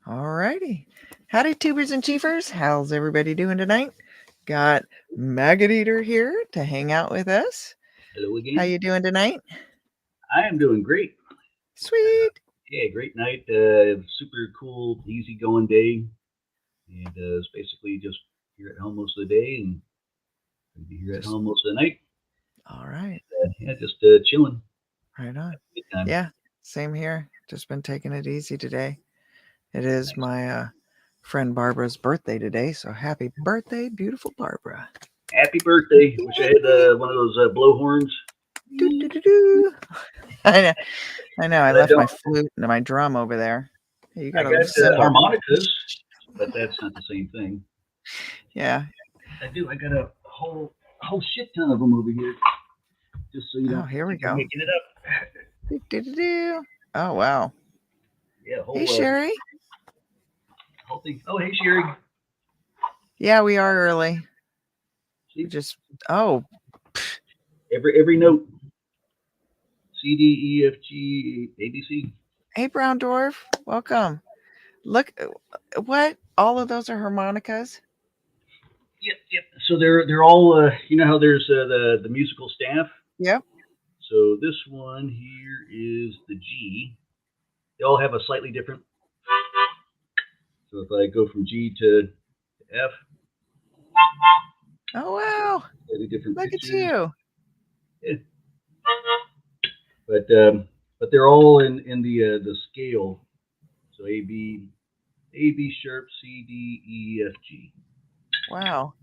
All righty. Howdy, tubers and chiefers. How's everybody doing tonight? Got Maggoteater here to hang out with us. Hello How again. you doing tonight? I am doing great. Sweet. Yeah, great night. Super cool, easy going day, and it's basically just here at home most of the day, and gonna be here at Just home most of the night. all right. Yeah, just chilling. Right on. Good time. Yeah, same here. Just been taking it easy today. It is Nice. my friend Barbara's birthday today, so happy birthday, beautiful Barbara. Happy birthday! Wish I had one of those blow horns, Do, do, do, do. I know. I know. I but I left my don't. flute and my drum over there. Hey, you I got a got cymbal. harmonicas, but that's not the same thing. Yeah. I do. I got a whole shit ton of them over here, just so you Oh, don't here we think I'm go. making it up. Do, do, do, do. Oh, wow. Yeah, Hey, whole Sherry. whole thing. Oh, hey Sherry. Yeah, we are early. We See, just, oh, every note. C D E F G A B C. hey, Brown Dwarf. Welcome. Look, what? All of those are harmonicas? Yep, yep. So they're all you know how there's the musical staff. Yep. So this one here is the G. They all have a slightly different. So if I go from G to F, Oh, wow. slightly different Look at pitches. you. Yeah. But they're all in the scale. So A B sharp C D E F G. Wow.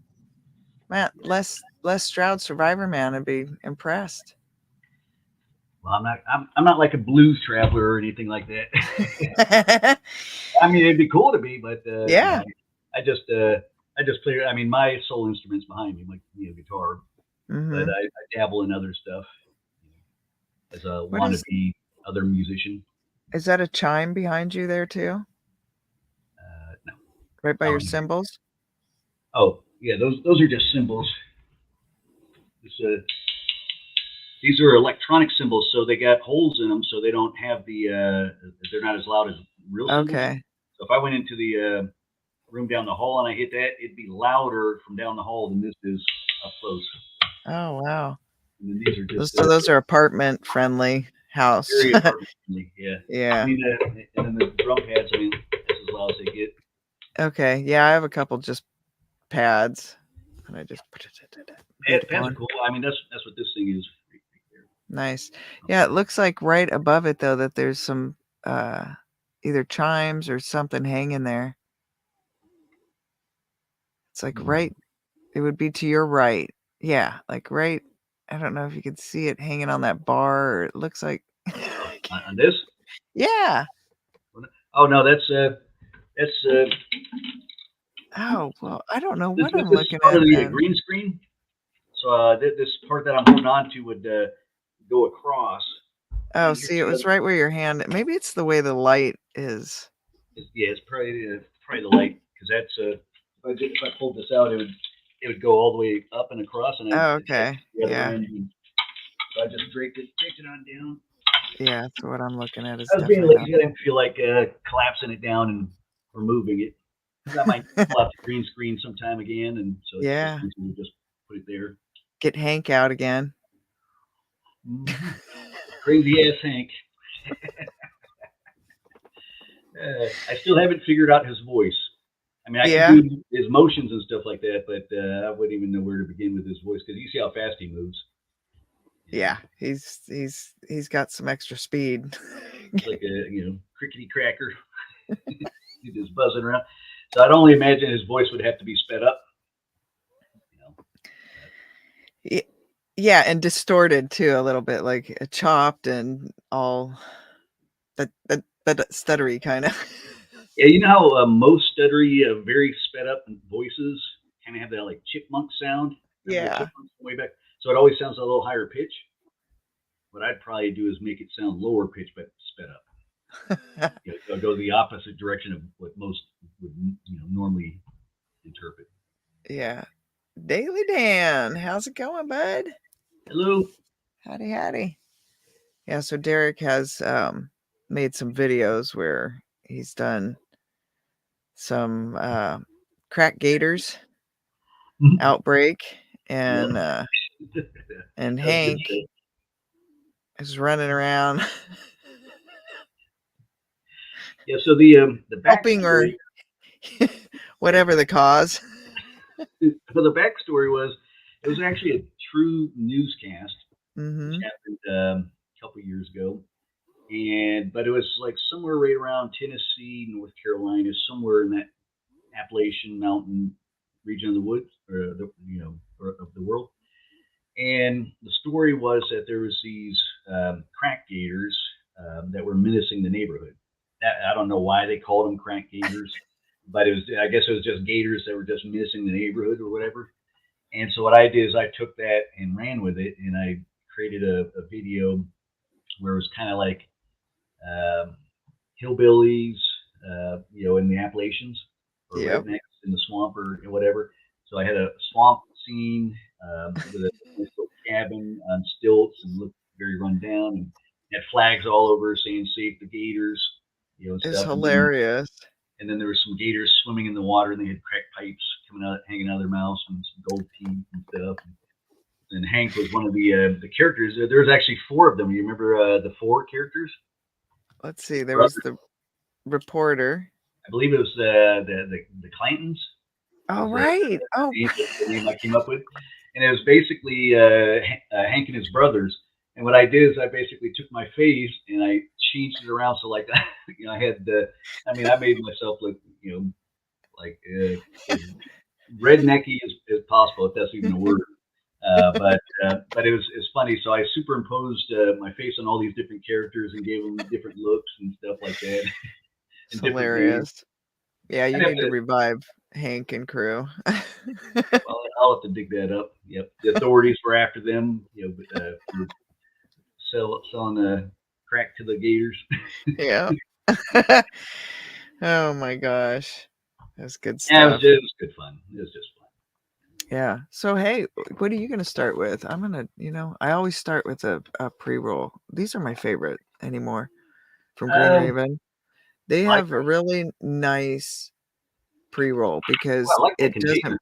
Man, Les Stroud, Survivor Man, would be impressed. Well, I'm not like a blues traveler or anything like that. I mean, it'd be cool to be, but Yeah. I just I just play. I mean, my sole instruments behind me, like guitar, but Mm-hmm. I dabble in other stuff as a What wannabe other musician. is that a chime behind you there too? No, Right by oh, your cymbals? oh yeah, those are just cymbals. This, these are electronic cymbals, so they got holes in them, so they don't have they're not as loud as real cymbals. Okay. So if I went into the room down the hall and I hit that, it'd be louder from down the hall than this is up close. Oh, wow. And then these are just So those are apartment friendly house. very apartment friendly. Yeah. I Yeah. mean, and then the drum pads. I mean, that's as loud as they get. Okay. Yeah, I have a couple just pads. And I just beat Pads are upon. cool. I mean, that's what this thing is right there. Nice. Yeah, it looks like right above it though that there's some uh either chimes or something hanging there. It's like right it would be to your right. Yeah, like right I don't know if you could see it hanging on that bar or it looks like On this. Yeah. Oh no, that's Oh, well, I don't know what I'm this is looking part at of the then. green screen. So this part that I'm holding on to would go across. Oh, And here's see, it the was other. right where your hand. Maybe it's the way the light is. Yeah, it's probably the light because that's if I pulled this out, it would go all the way up and across, and Oh, it hit okay. the other Yeah. end. And so I just draped it on down. Yeah, so what I'm looking at is I was being definitely not. lazy. I didn't feel like collapsing it down and removing it because I might pull out the green screen sometime again, and so it's just Yeah. easier to just put it there. Get Hank out again. Hmm. Crazy ass Hank. I still haven't figured out his voice. I mean, I can Yeah. do his motions and stuff like that, but I wouldn't even know where to begin with his voice because you see how fast he moves. Yeah. He's got some extra speed. He's like a crickety cracker. He's just buzzing around. So I'd only imagine his voice would have to be sped up. You know, Y- Yeah, and distorted too a little bit, like chopped and all that stuttery kind of. yeah, you know how most stuttery, very sped up voices kind of have that like chipmunk sound. Remember the Yeah. chipmunks from way back? So it always sounds a little higher pitch. What I'd probably do is make it sound lower pitch but sped up. Go the opposite direction of what most would normally interpret. Yeah. Daily Dan, how's it going, bud? Hello. Howdy, howdy. Yeah, so Derek has made some videos where he's done some crack gators outbreak, Yep. and That was a good Hank show. is running around Yeah. So the helping or backstory, whatever the cause. well, the backstory was it was actually a true newscast which Mm-hmm. happened a couple years ago, and but it was like somewhere right around Tennessee, North Carolina, somewhere in that Appalachian Mountain region of the woods or the or of the world. And the story was that there was these crack gators that were menacing the neighborhood. I don't know why they called them crack gators, but it was I guess it was just gators that were just menacing the neighborhood or whatever. And so what I did is I took that and ran with it, and I created a video where it was kind of like um, hillbillies, in the Appalachians or Yep. rednecks in the swamp or whatever. So I had a swamp scene with a nice little cabin on stilts and looked very run down and had flags all over saying "Save the Gators," and Is stuff. hilarious. And then there was some gators swimming in the water, and they had crack pipes coming out, hanging out of their mouths, and some gold teeth and stuff. And Hank was one of the characters. There was actually four of them. You remember the four characters? Let's see. There was Brothers. the reporter. I believe it was the Clantons. Oh, Was right. Oh, the name I came up with, and it was basically Hank and his brothers. And what I did is I basically took my face and I changed it around so like I had I made myself look like as rednecky as possible if that's even a word. But it's funny. So I superimposed my face on all these different characters and gave them different looks and stuff like that, it's and different names. hilarious. Yeah, you I'd have need to to. revive Hank and crew. Well, I'll have to dig that up. Yep, the authorities were after them. For selling crack to the gators. Yeah. Oh my gosh. That's good Yeah, stuff. it was good fun. It was just fun. Yeah. So hey, what are you gonna start with? I'm gonna, I always start with a pre-roll. These are my favorite anymore from Green Um, Raven. They I like have a really nice pre-roll well, because I like that it container. doesn't,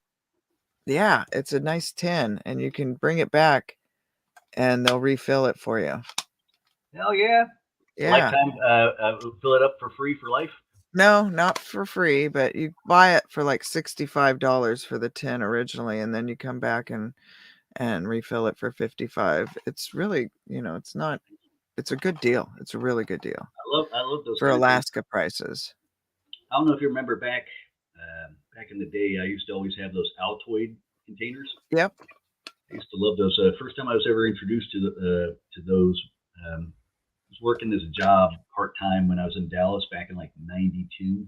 yeah, it's a nice tin and you can bring it back and they'll refill it for you. Hell yeah! Yeah. Lifetime. Fill it up for free for life. No, not for free, but you buy it for like $65 for the tin originally, and then you come back and refill it for 55. It's really, it's a good deal. It's a really good deal I love those for kind of things. Alaska prices. I don't know if you remember back in the day. I used to always have those Altoid containers. Yep. I used to love those. First time I was ever introduced to those, I was working as a job part time when I was in Dallas back in like '92.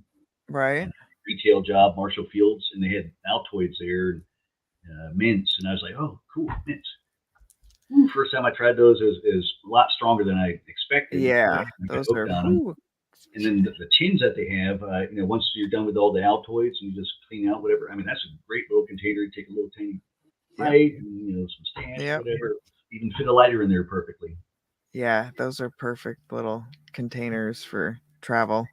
Right. Retail job, Marshall Fields, and they had Altoids there, and mints, and I was like, oh, cool, mints. Ooh, first time I tried those, is a lot stronger than I expected, so Yeah. I got Those hooked are, on them. whew, And then the tins that they have, once you're done with all the Altoids and you just clean out whatever, I mean, that's a great little container. You take a little tiny yep. pipe and some stash, Yep. whatever. Even fit a lighter in there perfectly. Yeah. Those are perfect little containers for travel.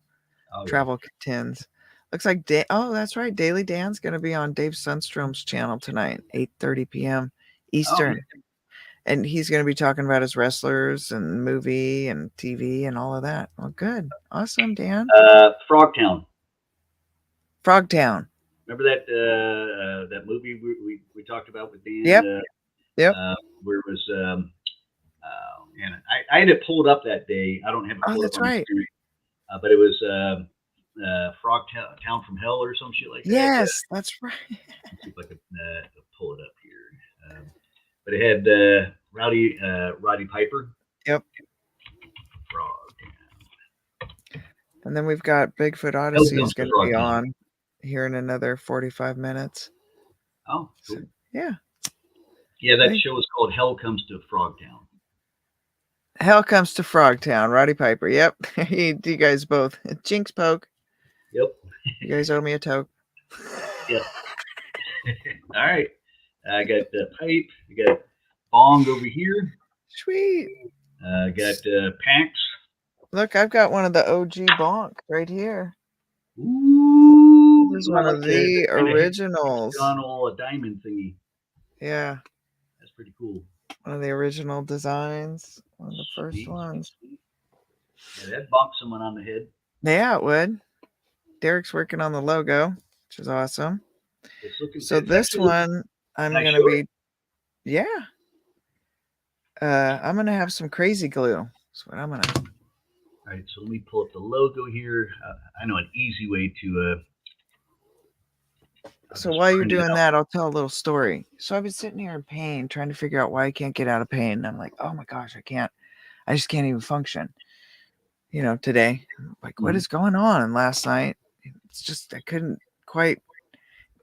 Oh yeah. Travel tins. Looks like oh, that's right. Daily Dan's gonna be on Dave Sunstrom's channel tonight, 8:30 p.m. Oh, Eastern. And he's gonna be talking about his wrestlers and movie and TV and all of that. Well, good. Awesome, Dan. Frogtown. Frogtown. Remember that movie we talked about with Dan, Yep. Yep. where it was man, I had it pulled up that day. I don't have it Oh, pulled up that's on the right. screen, but it was Frog Town from Hell or some shit like that. Yes, that's right. Let's see if I could pull it up here. But it had Roddy Piper. Yep. Frog. And then we've got Bigfoot Hell Odyssey is comes to gonna be Frogtown. on here in another 45 minutes. Oh, So, cool. yeah. Yeah, I that think show is called Hell Comes to Frogtown. Hell comes to Frogtown. Roddy Piper. Yep. You guys both. Jinx poke. Yep. You guys owe me a toke. Yep. All right. I got pipe. I got bong over here. Sweet. I got packs. Look, I've got one of the OG bonk right here. Ooh. This is you got one like of a the kind of originals. hexagonal diamond thingy. Yeah, That's pretty cool. one of the original designs. One of the first Sweet, ones. sweet. Yeah, that bonk someone on the head. Yeah, it would. Derek's working on the logo, which is awesome. It's looking. So It's this actually looking. one, Can I'm I gonna show it? be, yeah. I'm gonna have some crazy glue. That's what I'm gonna. All right, so let me pull up the logo here. I know an easy way to. I'll So just while you're print it doing out. that, I'll tell a little story. So I've been sitting here in pain, trying to figure out why I can't get out of pain. And I'm like, oh my gosh, I can't. I just can't even function. Today, I'm like, what Mhm. is going on? And last night, it's just I couldn't quite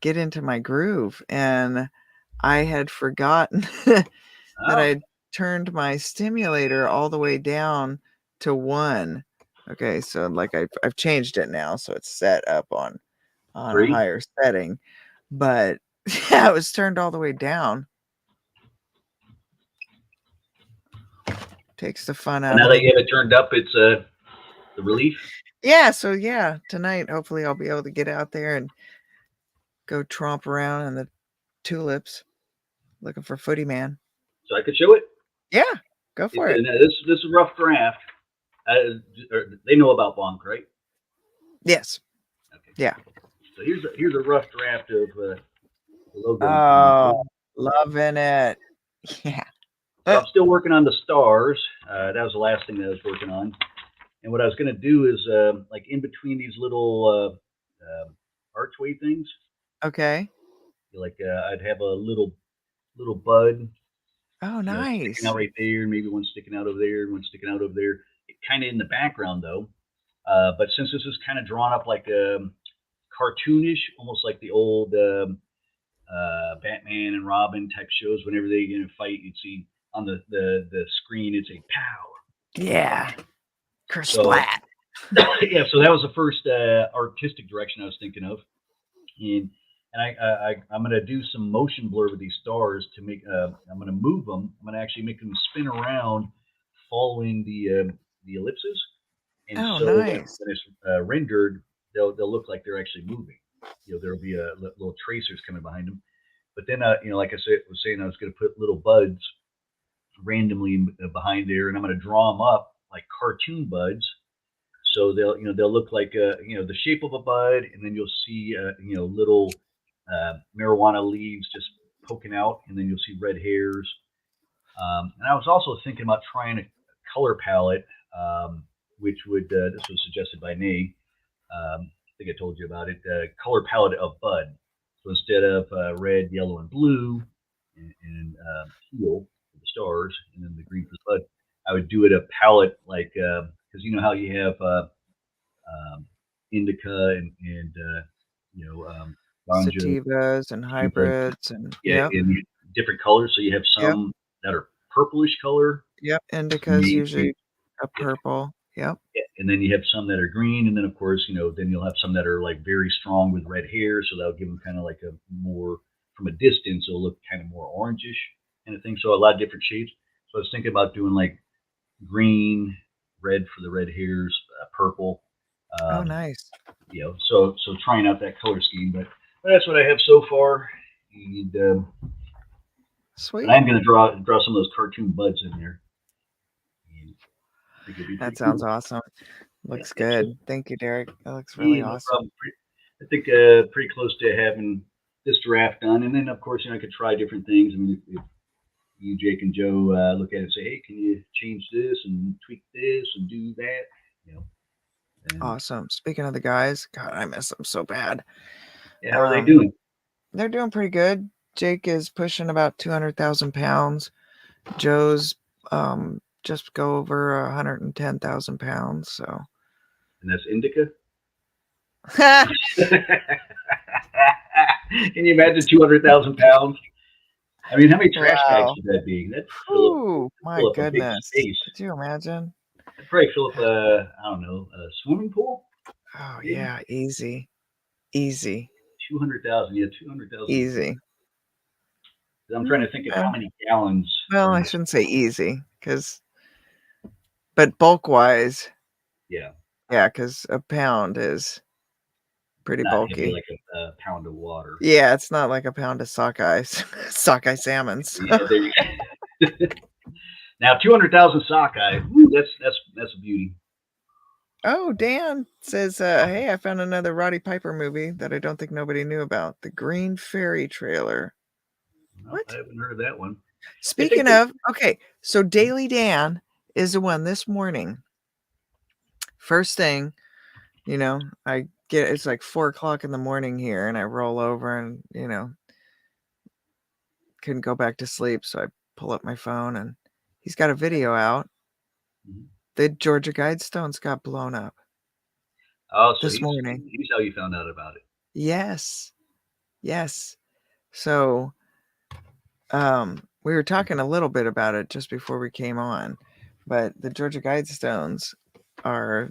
get into my groove, and I had forgotten that Oh, I turned my stimulator all the way down to 1. Okay, so like I've changed it now, so it's set up on a 3. higher setting, but yeah, it was turned all the way down. Takes the fun And out now of that the you have it turned up, it's the relief. yeah. So yeah, tonight hopefully I'll be able to get out there and go tromp around in the tulips looking for Footy Man. So I could show it. Yeah, go for it. This is a rough draft. They know about bonk, right? Yes. Okay. Yeah. So here's a rough draft of the logo I'm coming up with. Oh, loving it. Yeah. So I'm still working on the stars. That was the last thing that I was working on. And what I was going to do is like in between these little archway things, Okay. like I'd have a little bud, Oh, sticking out nice. right there, maybe one sticking out over there, one sticking out over there. Kind of in the background though. But since this is kind of drawn up like cartoonish, almost like the old Batman and Robin type shows. Whenever they get in a fight, you'd see on the screen it'd say "pow." Yeah. So Kersplat. yeah, so that was the first artistic direction I was thinking of, and I'm gonna do some motion blur with these stars to make. I'm gonna move them. I'm gonna actually make them spin around, following the ellipses, and Oh, so nice. when it's rendered, they'll look like they're actually moving. There'll be a little tracers coming behind them. But then, like I said, was saying, I was going to put little buds randomly behind there, and I'm going to draw them up like cartoon buds. So they'll look like the shape of a bud, and then you'll see little marijuana leaves just poking out, and then you'll see red hairs. And I was also thinking about trying a color palette, which would this was suggested by Nay. I think I told you about it. Color palette of bud. So instead of red, yellow, and blue, and teal for the stars, and then the green for the bud, I would do it a palette like because you know how you have indica and ganja, Sativas and sativa, hybrids and yeah, in different colors. So you have yep, some that are purplish color, yep. Indica's maybe, usually a purple. Yep. yeah, and then you have some that are green, and then of course, then you'll have some that are like very strong with red hair, so that'll give them kind of like a more from a distance, it'll look kind of more orangish kind of thing. So a lot of different shades. So I was thinking about doing like green, red for the red hairs, purple. Oh, Um, nice. so trying out that color scheme, but that's what I have so far. And, but Sweet. I'm going to draw some of those cartoon buds in there. And I think it'd be That pretty sounds cool. awesome. Yeah, Looks thanks. good. Thank you, Derek. That looks really Yeah, no awesome. problem. I think pretty close to having this draft done, and then of course I could try different things. I mean, if you, Jake, and Joe look at it and say, "Hey, can you change this and tweak this and do that?" You know, and Awesome. Speaking of the guys, God, I miss them so bad. yeah, how are they Um, doing? they're doing pretty good. Jake is pushing about 200,000 pounds. Joe's just go over 110,000 pounds. So, And that's indica. Can you imagine 200,000 pounds? I mean, how many trash bags wow. would that be? That'd Whew, my fill up a big goodness. space. Could you imagine? That'd probably fill up a, I don't know, a swimming pool, Oh, maybe. yeah. Easy. Easy. 200,000. Yeah, 200,000. Easy. I'm trying to think of how Well, many gallons well, are in I this. shouldn't say easy but bulk wise, Yeah. yeah, because a pound is pretty not heavy bulky. like a pound of water. Yeah, it's not like a pound of sockeye sockeye salmons. Yeah, there you go. Now 200,000 sockeye. Woo, that's a beauty. Oh, Dan says, "Hey, I found another Roddy Piper movie that I don't think nobody knew about, The Green Fairy Trailer." Well, I What? haven't heard of that one. I think Speaking that of, okay, so Daily Dan is the one this morning. First thing, I get it's like 4 o'clock in the morning here, and I roll over and couldn't go back to sleep, so I pull up my phone and he's got a video out. The Georgia Guidestones got blown up oh, so this morning. he's how you found out about it. Yes. Yes. So we were talking a little bit about it just before we came on, but the Georgia Guidestones are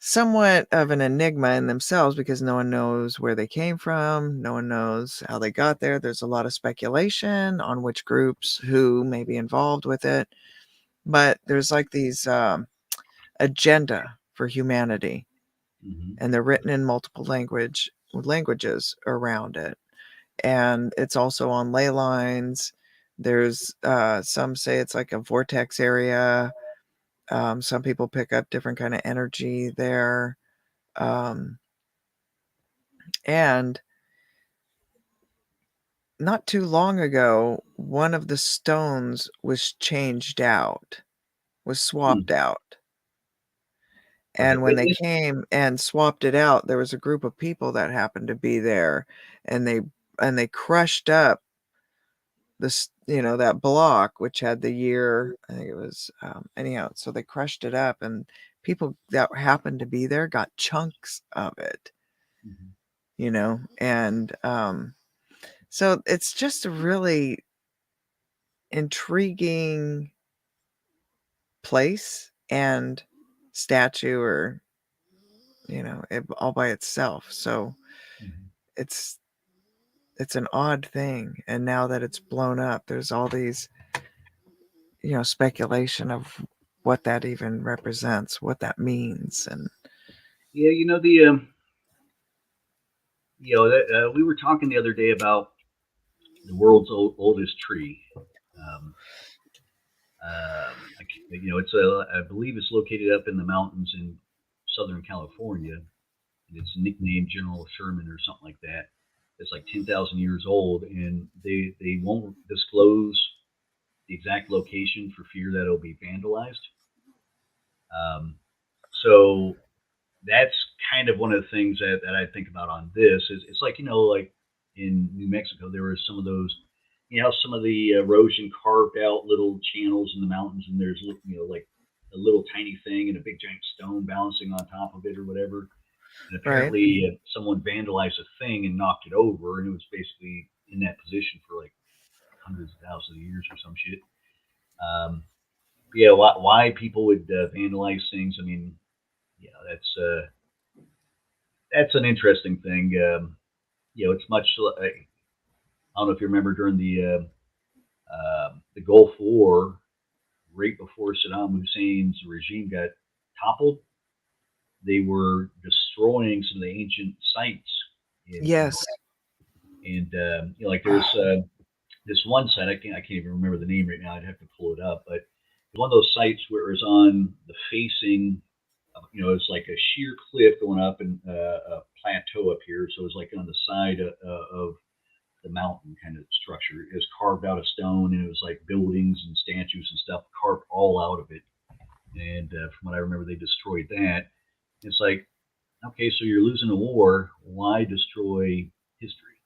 somewhat of an enigma in themselves because no one knows where they came from. No one knows how they got there. There's a lot of speculation on which groups who may be involved with it, but there's like these agenda for humanity, and they're written in multiple languages around it, and it's also on ley lines. There's some say it's like a vortex area. Some people pick up different kind of energy there. And not too long ago, one of the stones was changed out, was swapped out. Was And it when they witness? came and swapped it out, there was a group of people that happened to be there, and they crushed up this, that block, which had the year, I think it was, anyhow, so they crushed it up, and people that happened to be there got chunks of it, and so it's just a really intriguing place and statue, or it all by itself. So it's an odd thing, and now that it's blown up, there's all these speculation of what that even represents, what that means. And Yeah, that we were talking the other day about the world's oldest tree. Um, it's I believe it's located up in the mountains in Southern California, and it's nicknamed General Sherman or something like that. It's like 10,000 years old, and they won't disclose the exact location for fear that it'll be vandalized. So that's kind of one of the things that I think about on this is it's like like in New Mexico there were some of those some of the erosion carved out little channels in the mountains, and there's like a little tiny thing and a big giant stone balancing on top of it or whatever. And right, apparently someone vandalized a thing and knocked it over, and it was basically in that position for like hundreds of thousands of years or some shit. Yeah, why people would vandalize things? I mean, that's an interesting thing. It's much. I don't know if you remember during the Gulf War, right before Saddam Hussein's regime got toppled, they were destroying some of the ancient sites in yes, and like there's this one site I can't even remember the name right now. I'd have to pull it up, but one of those sites where it was on the facing. It's like a sheer cliff going up and a plateau up here. So it's like on the side of the mountain kind of structure. It was carved out of stone, and it was like buildings and statues and stuff carved all out of it. And from what I remember, they destroyed that. It's like, okay, so you're losing a war. Why destroy history?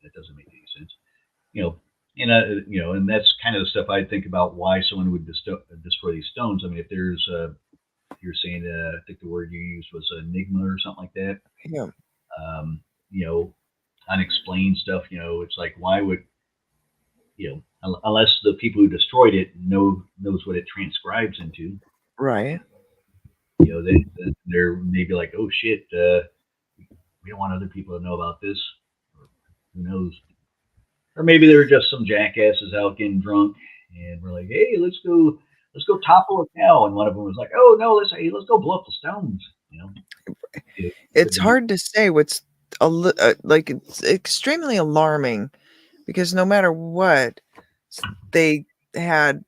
That doesn't make any sense. You know, and that's kind of the stuff I think about why someone would destroy these stones. I mean, if there's you're saying, I think the word you used was enigma or something like that. yeah, Um, you know, unexplained stuff. It's like why would unless the people who destroyed it knows what it transcribes into. right, They're maybe like, oh shit, we don't want other people to know about this. Or who knows? Or maybe they were just some jackasses out getting drunk, and we're like, hey, let's go topple a cow, and one of them was like, oh no, let's go blow up the stones. It's hard to say what's like, it's extremely alarming because no matter what, they had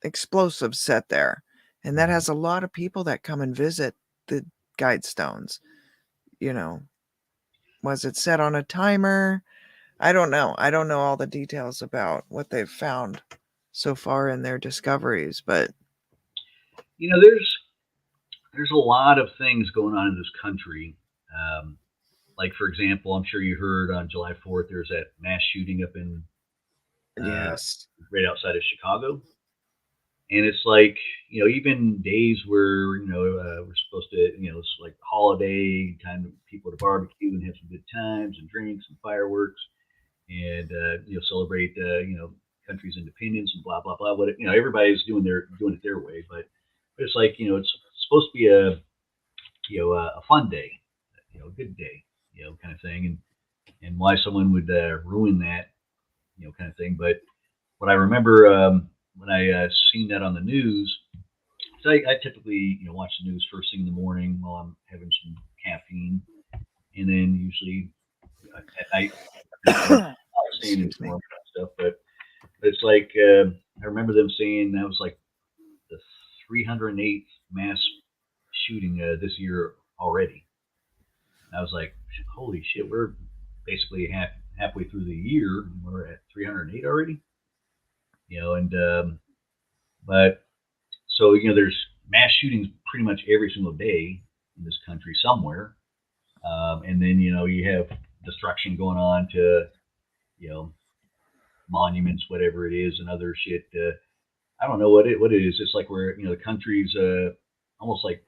explosives set there, and that has a lot of people that come and visit the Guidestones, you know. Was it set on a timer? I don't know. I don't know all the details about what they've found so far in their discoveries, but You know, there's a lot of things going on in this country. Um, like for example, I'm sure you heard on July 4th there's that mass shooting up in uh, yes. right outside of Chicago, and it's like even days where we're supposed to it's like holiday time, people to barbecue and have some good times and drinks and fireworks and celebrate country's independence and blah blah blah. What everybody's doing it their way, but it's like it's supposed to be a fun day, a good day, kind of thing, and why someone would ruin that, kind of thing. But what I remember when I seen that on the news, so I typically watch the news first thing in the morning while I'm having some caffeine, and then usually at night after staying Excuse me. informed and stuff. But it's like I remember them saying that was like the 308th mass shooting this year already. I was like, holy shit, we're basically halfway through the year, and we're at 308 already. And but so there's mass shootings pretty much every single day in this country somewhere, and then you have destruction going on to you know monuments, whatever it is, and other shit. I don't know what it is. It's like where the country's almost like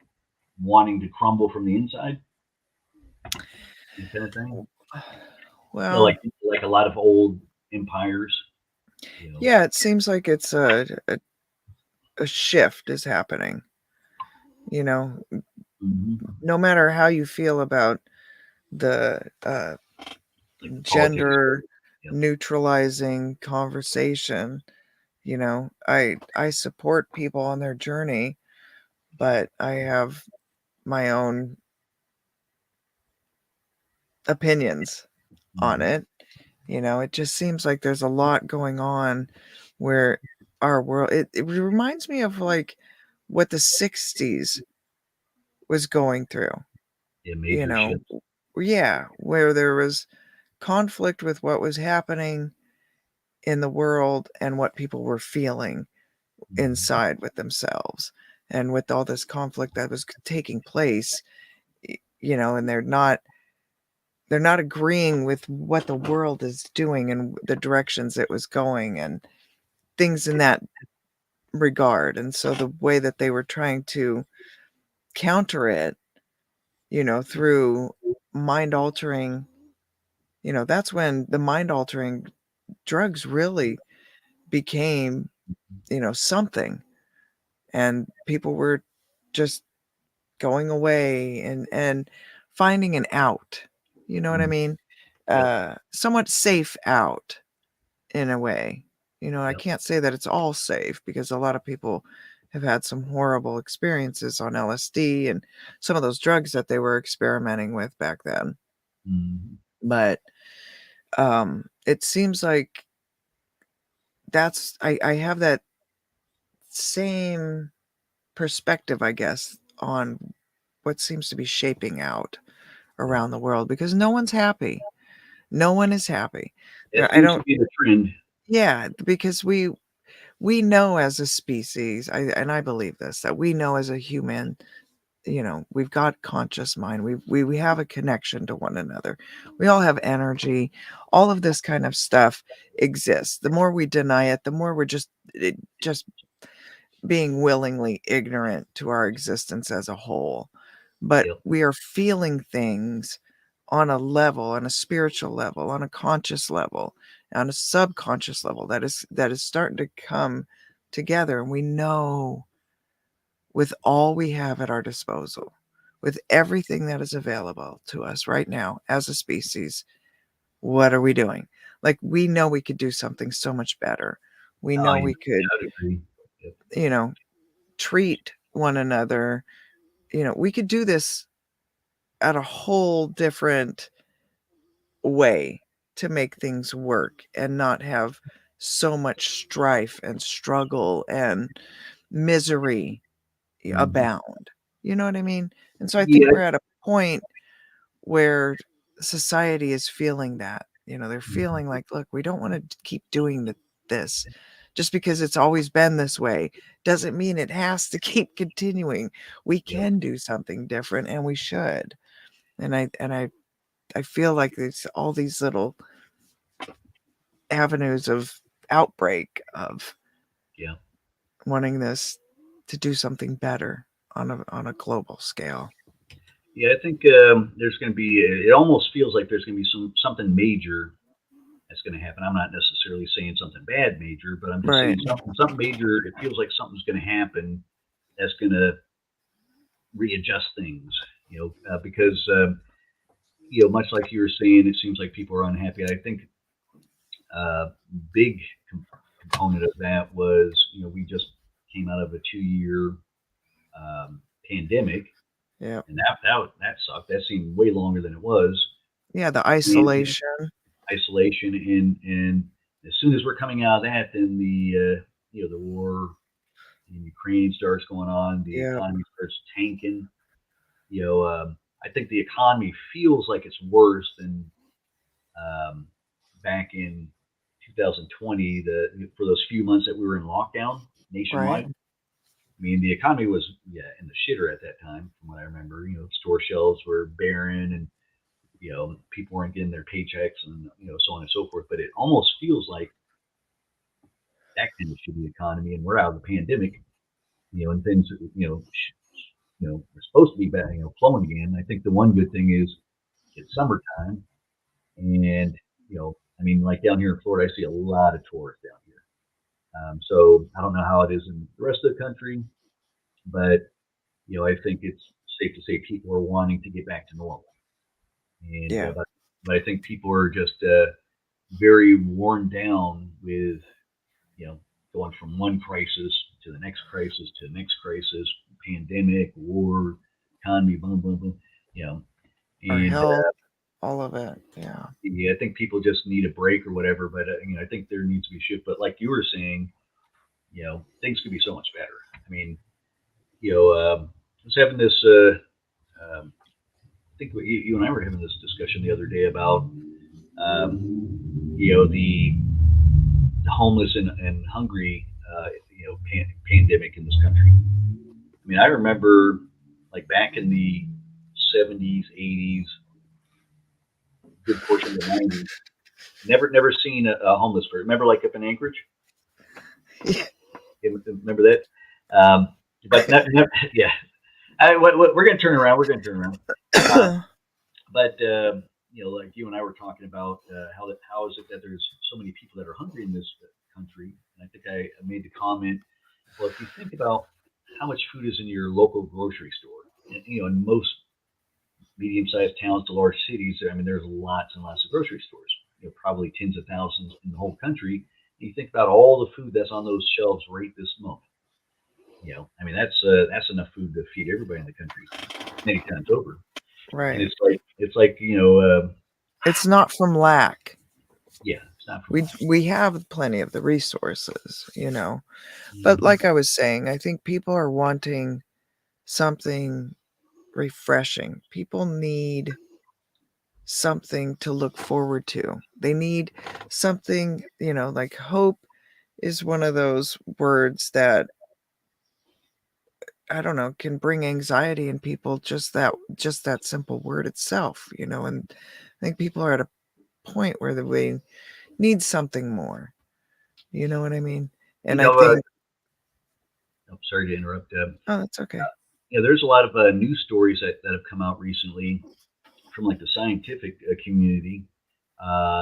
wanting to crumble from the inside, kind of thing. Well, Like a lot of old empires. You know. yeah, it seems like it's a shift is happening. You know, Hmm. no matter how you feel about the Like the politics. gender Yep. neutralizing conversation, I support people on their journey, but I have my own opinions on Hmm. it. It just seems like there's a lot going on where our world it reminds me of like what the 60s was going through, Yeah, you major know. shifts. Yeah, where there was conflict with what was happening in the world and what people were feeling Hmm. inside with themselves and with all this conflict that was taking place, and they're not agreeing with what the world is doing and the directions it was going and things in that regard. And so the way that they were trying to counter it, through mind altering, that's when the mind altering drugs really became, something. And people were just going away and finding an out. You know what I Hmm. mean? Yep. Somewhat safe out in a way. I Yep. can't say that it's all safe because a lot of people have had some horrible experiences on LSD and some of those drugs that they were experimenting with back then. Hmm. But it seems like I have that same perspective, I guess, on what seems to be shaping out Yep. around the world because no one's happy. No one is happy. That I seems to don't be the trend. yeah, because we know as a species, I believe this, that we know as a human, we've got conscious mind. We have a connection to one another. We all have energy. All of this kind of stuff exists. The more we deny it, the more we're just being willingly ignorant to our existence as a whole. But Yep. we are feeling things on a level, on a spiritual level, on a conscious level, on a subconscious level that is starting to come together. And we know with all we have at our disposal, with everything that is available to us right now as a species, what are we doing? Like we know we could do something so much better. We Oh, know yeah, we could, I would agree. Yep. you know, treat one another. We could do this at a whole different way to make things work and not have so much strife and struggle and misery Mhm. abound. You know what I mean? And so I think Yeah. we're at a point where society is feeling that. They're Mhm. feeling like, look, we don't want to keep doing this. Just because it's always been this way doesn't mean it has to keep continuing. We Yep. can do something different, and we should. And I feel like there's all these little avenues of outbreak of Yeah. wanting this to do something better on a global scale. Yeah. I think there's going to be. It almost feels like there's going to be something major that's going to happen. I'm not necessarily saying something bad major, but I'm just Right. saying something major. It feels like something's going to happen that's going to readjust things. Because much like you were saying, it seems like people are unhappy. I think uh, big component of that was we just came out of a 2 year pandemic, Yeah. and that sucked. That seemed way longer than it was. Yeah, the And isolation. isolation, and as soon as we're coming out of that, then the war in Ukraine starts going on. The Yeah. economy starts tanking. I think the economy feels like it's worse than um, back in 2020. For those few months that we were in lockdown Right. nationwide. I mean, the economy was in the shitter at that time, from what I remember. Store shelves were barren, and people weren't getting their paychecks, and so on and so forth. But it almost feels like that kind of shitty economy, and we're out of the pandemic. And things we're supposed to be back, flowing again. I think the one good thing is it's summertime, and I mean, like down here in Florida, I see a lot of tourists down here. So I don't know how it is in the rest of the country, but I think it's safe to say people are wanting to get back to normal. And Yeah. but I think people are just very worn down with you know going from one crisis to the next crisis to the next crisis, pandemic, war, economy, boom, boom, boom. You know, Our and health, all of it. Yeah. yeah, I think people just need a break or whatever. But I think there needs to be shift. But like you were saying, things could be so much better. I mean, I was having this. I think you and I were having this discussion the other day about the homeless and hungry pandemic in this country. I mean, I remember like back in the 70s, 80s, good portion of the 90s. Never seen a homeless person. Remember, like up in Anchorage. Remember that? But yeah. We're going to turn around. We're going to turn around. Um, but like you and I were talking about how is it that there's so many people that are hungry in this country? And I think I made the comment. Well, if you think about how much food is in your local grocery store, and, in most medium-sized towns to large cities, I mean, there's lots and lots of grocery stores. Probably tens of thousands in the whole country. And you think about all the food that's on those shelves right this moment. I mean, that's enough food to feed everybody in the country many times over. And Right. it's like It's not from lack. yeah, it's not from We have plenty of the resources. But Mhm. like I was saying, I think people are wanting something refreshing. People need something to look forward to. They need something, like hope is one of those words that I don't know, can bring anxiety in people, just that simple word itself. And I think people are at a point where they need something more. You know what I mean? You And I know, think, I'm sorry to interrupt. oh, that's okay. There's a lot of news stories that have come out recently from like the scientific community,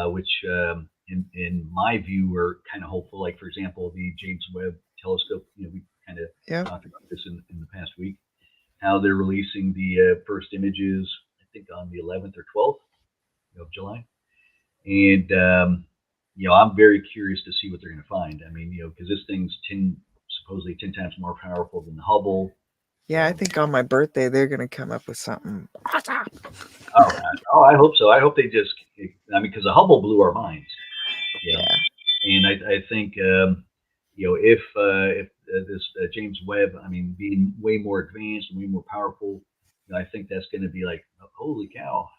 which in my view are kind of hopeful. Like for example, the James Webb Telescope. We kind of Yep. talked about this in the past week. How they're releasing the first images, I think on the 11th or 12th of July, and I'm very curious to see what they're going to find. I mean, because this thing's supposedly 10 times more powerful than the Hubble. Yeah, I think on my birthday they're gonna come up with something awesome. Oh, I hope so. I hope they just. I mean, because the Hubble blew our minds. You know, Yeah. and I think if this James Webb, I mean, being way more advanced and way more powerful, I think that's going to be like, holy cow,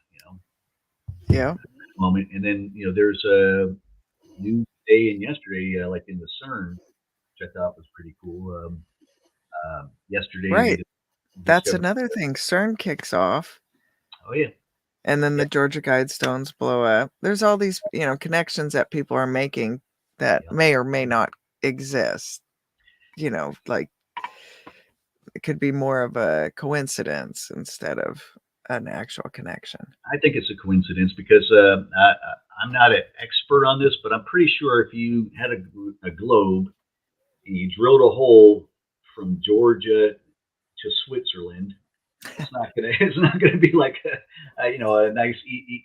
Yeah. moment. And then there's a new day and yesterday, like in the CERN, which I thought was pretty cool. Yesterday they Right. That's discovered. another thing. CERN kicks off, Oh yeah, and then yeah, the Georgia Guidestones blow up. There's all these, connections that people are making that yeah. may or may not exist. Like it could be more of a coincidence instead of an actual connection. I think it's a coincidence because I'm not an expert on this, but I'm pretty sure if you had a globe and you drilled a hole from Georgia to Switzerland, it's not gonna it's not gonna be like a nice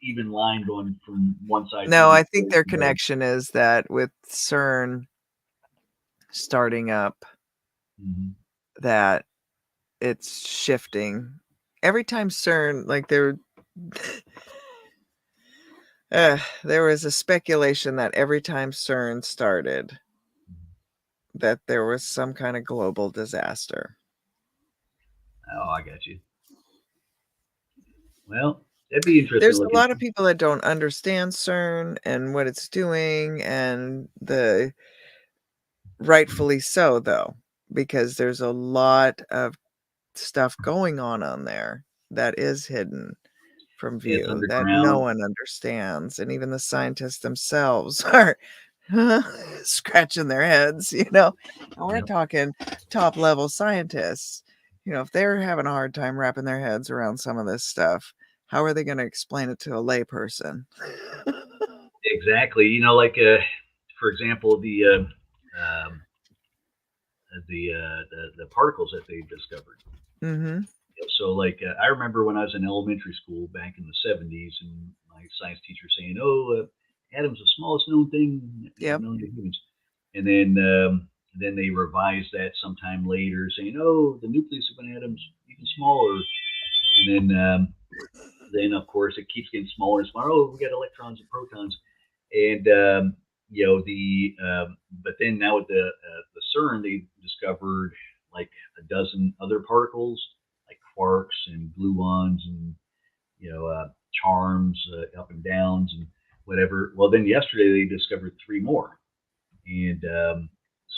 even line going from one side No, to I think their the other. connection is that with CERN starting up, Mhm. that it's shifting. Every time CERN, like there was a speculation that every time CERN started, that there was some kind of global disaster. Oh, I got you. Well, that'd be interesting to There's look a lot of into. people that don't understand CERN and what it's doing, and rightfully so, though, because there's a lot of stuff going on there that is hidden from It's view that no underground. one understands, and even the scientists themselves are scratching their heads. And we're Yep. talking top level scientists. If they're having a hard time wrapping their heads around some of this stuff, how are they going to explain it to a layperson? Exactly. Like for example, the particles that they discovered. Mm-hmm. So, like, I remember when I was in elementary school back in the '70s, and my science teacher saying, "Oh, atom's the smallest known thing, Yep. known to humans." And then they revised that sometime later, saying, "Oh, the nucleus of an atom's even smaller." And then of course it keeps getting smaller and smaller. Oh, we got electrons and protons, and but then now with the CERN, they discovered like a dozen other particles, like quarks and gluons and charms, up and downs and whatever. Well, then yesterday they discovered three more, and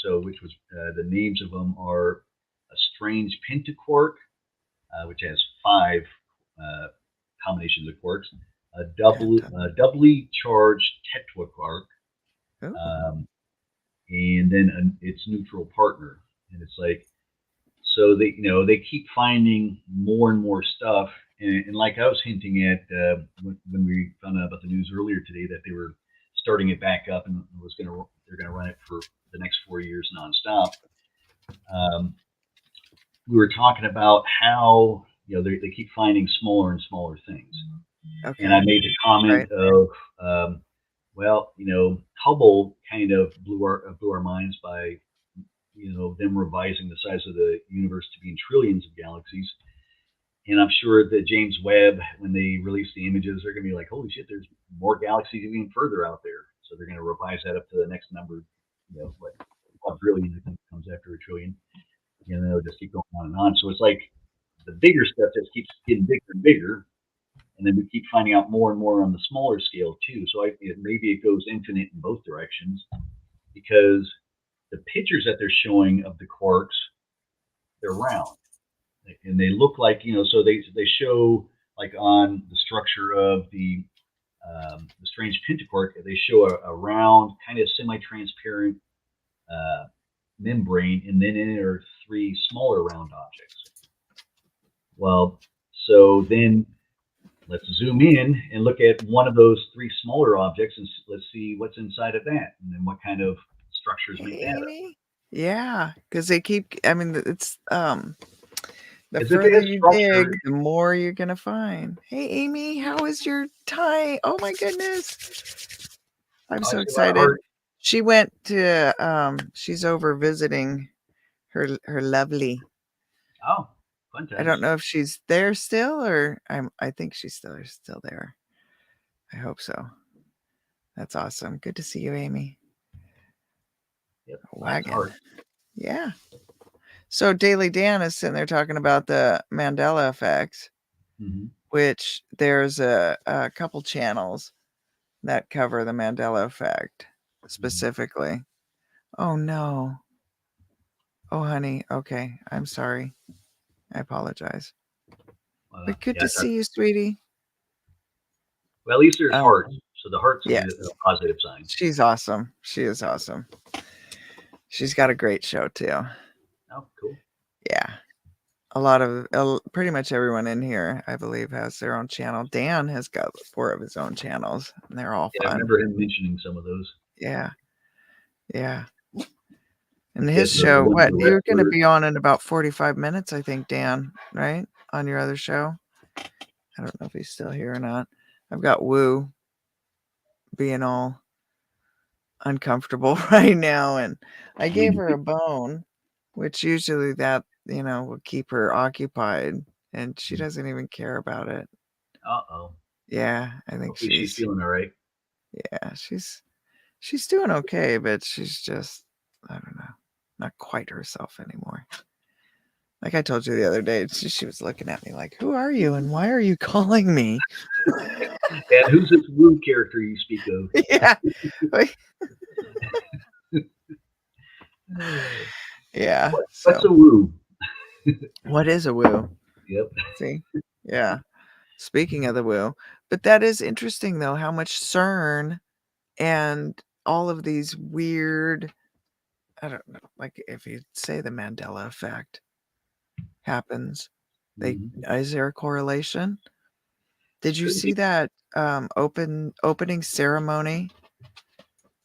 so which was the names of them are a strange pentaquark, which has five uh, combinations of quarks, doubly charged tetraquark, Oh, um, and then its neutral partner. And it's like, so they keep finding more and more stuff. And like I was hinting at when we found out about the news earlier today that they were starting it back up and they're gonna run it for the next 4 years nonstop. Um, we were talking about how they keep finding smaller and smaller things. And I okay. made the comment Right. of, well, Hubble kind of blew our minds by them revising the size of the universe to be in trillions of galaxies. And I'm sure that James Webb, when they release the images, they're going to be like, holy shit, there's more galaxies even further out there. So they're going to revise that up to the next number, what quadrillion I think comes after a trillion. They'll just keep going on and on. So it's like the bigger stuff just keeps getting bigger and bigger, and then we keep finding out more and more on the smaller scale too. So maybe it goes infinite in both directions because the pictures that they're showing of the quarks, they're round and they look like So they show like on the structure of the strange pentaquark, they show a round, kind of semi-transparent uh, membrane, and then in it are three smaller round objects. Well, so then let's zoom in and look at one of those three smaller objects and let's see what's inside of that and then what kind of structures make Hey, that up. Amy. Yeah, because they keep. I mean, it's the Because if it further has you dig, structure, the more you're gonna find. Hey, Amy, how is your tie? Oh my goodness. I'm I so see a lot of excited. heart. She went to she's over visiting her lovely. Oh, Fun I times. don't know if she's there still, or I think she's still there. I hope so. That's awesome. Good to see you, Amy. Yep. A Lots of wagon. heart. Yeah. So Daily Dan is sitting there talking about the Mandela effect, Mm-hmm. which there's a couple channels that cover the Mandela effect specifically. Oh no. Oh honey. Okay. I'm sorry. I apologize. But good Yeah. to see you, sweetie. Well, at least there's hearts. So the heart's Yes. a positive sign. She's awesome. She is awesome. She's got a great show too. Oh, cool. Yeah. Pretty much everyone in here, I believe, has their own channel. Dan has got 4 of his own channels, and they're all Yeah, I fun. remember him mentioning some of those. Yeah. Yeah. And Yeah, his the show, one what? the You're going to wrestler. be on in about 45 minutes, I think, Dan, right? On your other show. I don't know if he's still here or not. I've got Woo being all uncomfortable right now, and I gave her a bone, which usually that, will keep her occupied, and she doesn't even care about it. Uh-oh. Yeah, I think Hopefully she's feeling all right. yeah, she's doing okay, but she's just, I don't know, not quite herself anymore. Like I told you the other day, she was looking at me like, "Who are you and why are you calling me?" And who's this Woo character you speak of? Yeah. Yeah. What's So, a Woo? what is a woo? Yep. See? Yeah. Speaking of the woo, but that is interesting though, how much CERN and all of these weird, I don't know, like if you say the Mandela effect happens, is there a correlation? Did you Could see be. that opening ceremony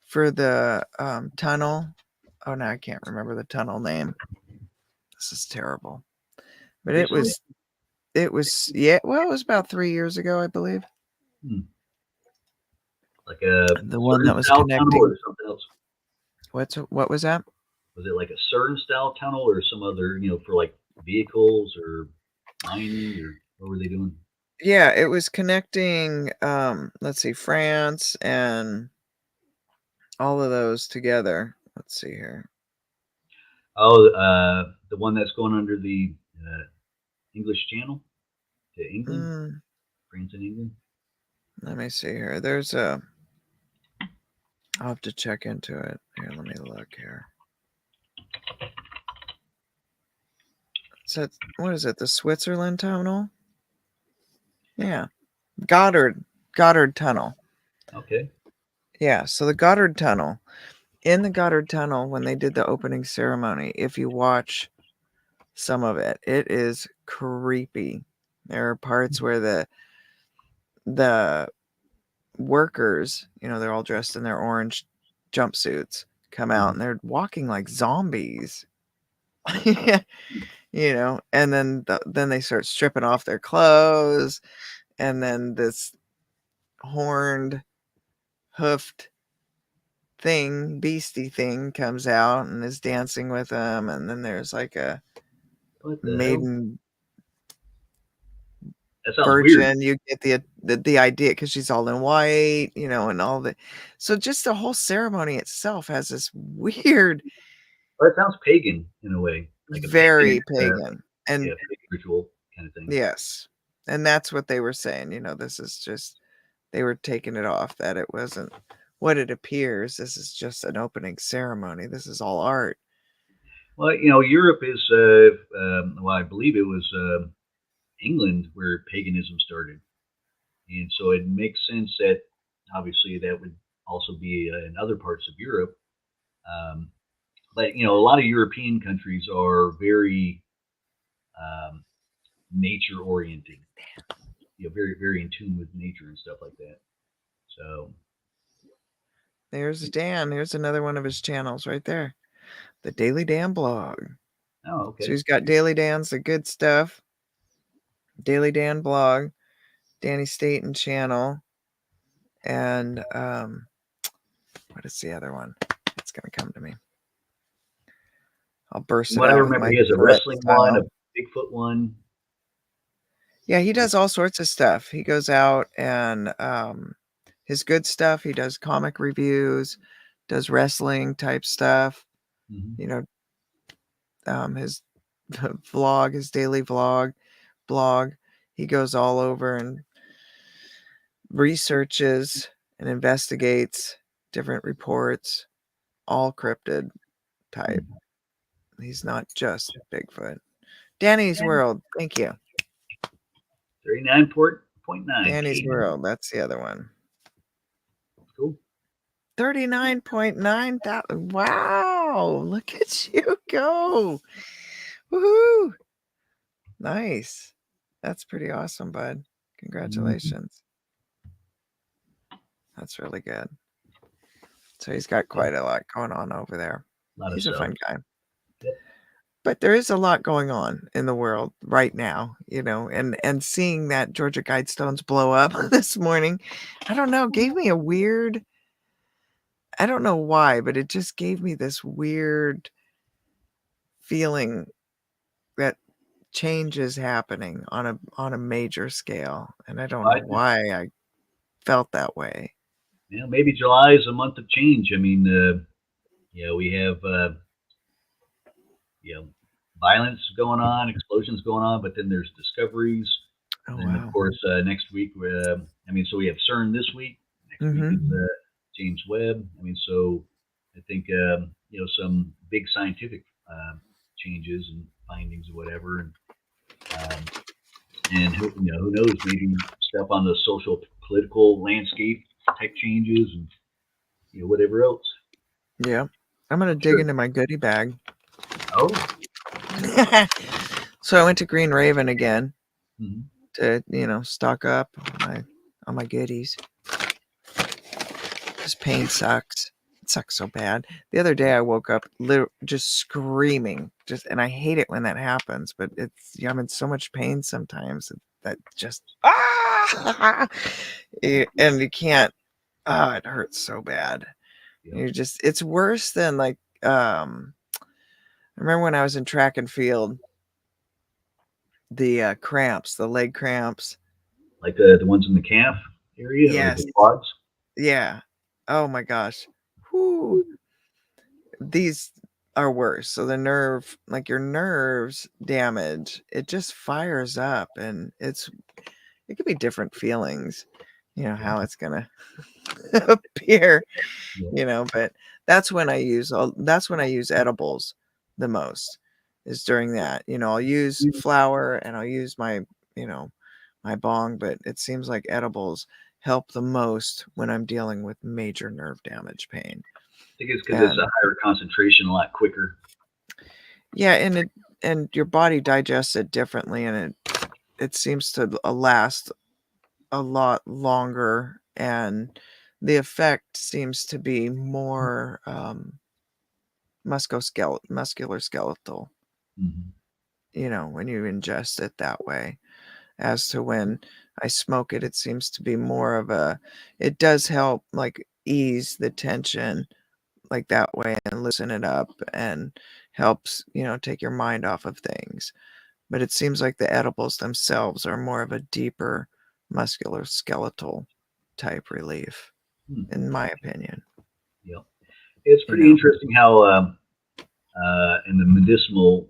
for the tunnel? Oh no, I can't remember the tunnel name. This is terrible. But Recently? yeah, well, it was about 3 years ago, I believe. Hmm. Like a The one CERN that was style tunnel connecting. or something else? What was that? Was it like a CERN style tunnel or some other, for like vehicles or mining or what were they doing? Yeah, it was connecting let's see, France and all of those together. Let's see here. Oh, the one that's going under the English Channel to England, Mm, France and England. let me see here. I'll have to check into it. Here, let me look here. So what is it? The Switzerland tunnel? Yeah. Goddard Tunnel. Okay. Yeah, so the Goddard Tunnel. In the Goddard Tunnel, when they did the opening ceremony, if you watch some of it, it is creepy. There are parts where the workers, they're all dressed in their orange jumpsuits, come out and they're walking like zombies. And then they start stripping off their clothes, and then this horned, hoofed beastie thing comes out and is dancing with them, and then there's like a What the hell? maiden That sounds weird. virgin. You get the idea because she's all in white, and all the. So just the whole ceremony itself has this weird, Well, that sounds pagan in a way, like a pagan, very pagan, and pagan ritual kind of thing. yes, and that's what they were saying. This is just, they were taking it off, that it wasn't what it appears. This is just an opening ceremony. This is all art. Well, Europe is, well, I believe it was England where paganism started. And so it makes sense that obviously that would also be in other parts of Europe. Um, but, a lot of European countries are very um, nature oriented, very, very in tune with nature and stuff like that. So, There's Dan. Here's another one of his channels right there. The Daily Dan blog. oh, So okay. he's got Daily Dan's The Good Stuff, Daily Dan blog, Danny Staten channel, and what is the other one? It's gonna come to me. I'll burst From it what I out with remember, my he has a Tourette wrestling one, a style. Bigfoot one, Yeah, he does all sorts of stuff. He goes out and his good stuff, he does comic reviews, does wrestling type stuff, Mm-hmm. you know, his vlog, his daily blog. He goes all over and researches and investigates different reports, all cryptid type. He's not just Bigfoot. Danny's World. Thank you. 39.9 Danny's K. World. That's the other one. Cool. 39.9. Wow. Look at you go. Woohoo. Nice. That's pretty awesome, bud. Congratulations. That's really good. So he's got quite a lot going on over there. He's a fun guy. Yep. But there is a lot going on in the world right now, and seeing that Georgia Guidestones blow up this morning, I don't know, gave me a weird, I don't know why, but it just gave me this weird feeling that change is happening on a major scale, and I don't know why I felt that way. Yeah, maybe July is a month of change. I mean, we have violence going on, explosions going on, but then there's discoveries. Oh, and wow. of course, next week, so we have CERN this week. Next week is James Webb. I mean, so I think some big scientific changes and findings or whatever, and who knows, maybe stuff on the social political landscape type changes and whatever else. Yeah, I'm gonna dig into my goodie bag. Oh. So I went to Green Raven again Mm-hmm. to stock up on my goodies. This pain sucks. It sucks so bad. The other day I woke up just screaming, and I hate it when that happens. But I'm in so much pain sometimes that just and you can't. Oh, it hurts so bad. Yep. It's worse than like I remember when I was in track and field, the cramps, the leg cramps. Like the ones in the calf area or Yes. the quads? Yeah. Oh my gosh. Whew. These are worse. So your nerves damage, it just fires up, and it could be different feelings, how it's gonna appear, Yeah. but that's when I use edibles the most, is during that. I'll use flour and I'll use my bong, but it seems like edibles help the most when I'm dealing with major nerve damage pain. I think it's because it's a higher concentration, a lot quicker. Yeah, and your body digests it differently, and it seems to last a lot longer, and the effect seems to be more muscular skeletal. Mm-hmm. When you ingest it that way, as to when I smoke it, it seems to be more of it does help like ease the tension like that way and loosen it up and helps, take your mind off of things. But it seems like the edibles themselves are more of a deeper muscular skeletal type relief, in my opinion. Yeah. It's pretty interesting how in the medicinal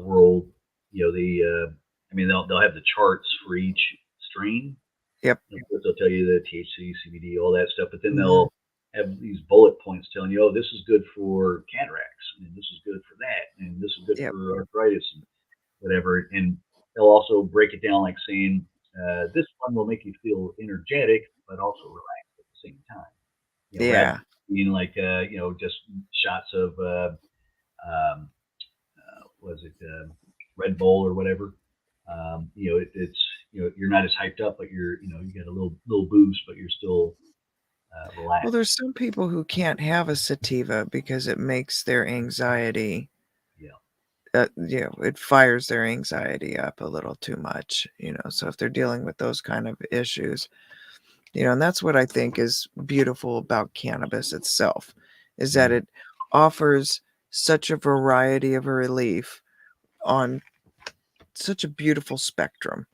world, they'll have the charts for each strain. Yep. They'll tell you the THC, CBD, all that stuff, but then they'll have these bullet points telling you, oh, this is good for cataracts, and this is good for that, and this is good for arthritis and whatever. And they'll also break it down like saying, this one will make you feel energetic, but also relaxed at the same time. Rather than being like, just shots of, was it Red Bull or whatever. It's you're not as hyped up, but you get a little boost, but you're still relaxed. Well, there's some people who can't have a sativa because it makes their anxiety. It fires their anxiety up a little too much. So if they're dealing with those kind of issues, and that's what I think is beautiful about cannabis itself, is that it offers such a variety of a relief on such a beautiful spectrum.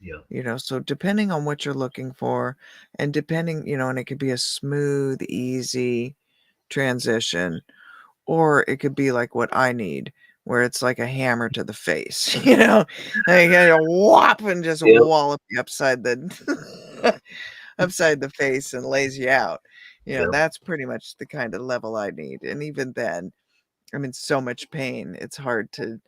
Yeah. So depending on what you're looking for, and depending, and it could be a smooth, easy transition, or it could be like what I need, where it's like a hammer to the face, like a whop and just Yep. wallop you upside the upside the face and lays you out. Yep. That's pretty much the kind of level I need. And even then, I'm in so much pain, it's hard to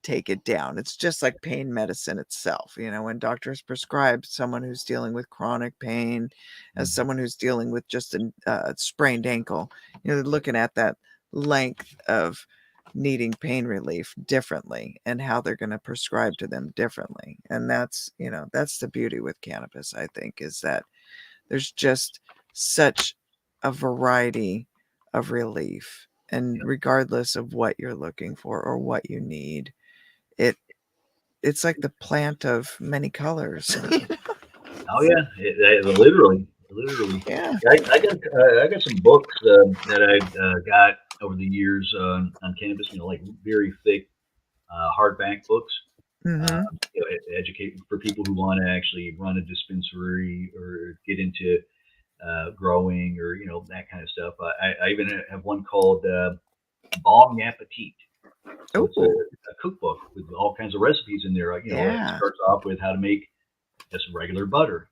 take it down. It's just like pain medicine itself. When doctors prescribe someone who's dealing with chronic pain as Mhm. someone who's dealing with just a sprained ankle, they're looking at that length of needing pain relief differently and how they're going to prescribe to them differently. And that's the beauty with cannabis, I think, is that there's just such a variety of relief. And Yep. regardless of what you're looking for or what you need, it it's like the plant of many colors. Oh yeah, literally, literally. Yeah. Yeah, I got some books that I got over the years on cannabis. Like very thick hardback books. Mhm. Educate for people who want to actually run a dispensary or get into growing or that kind of stuff. I even have one called Bong Appetit. So it's Ooh, a cookbook with all kinds of recipes in there. It yeah. starts off with how to make just regular butter,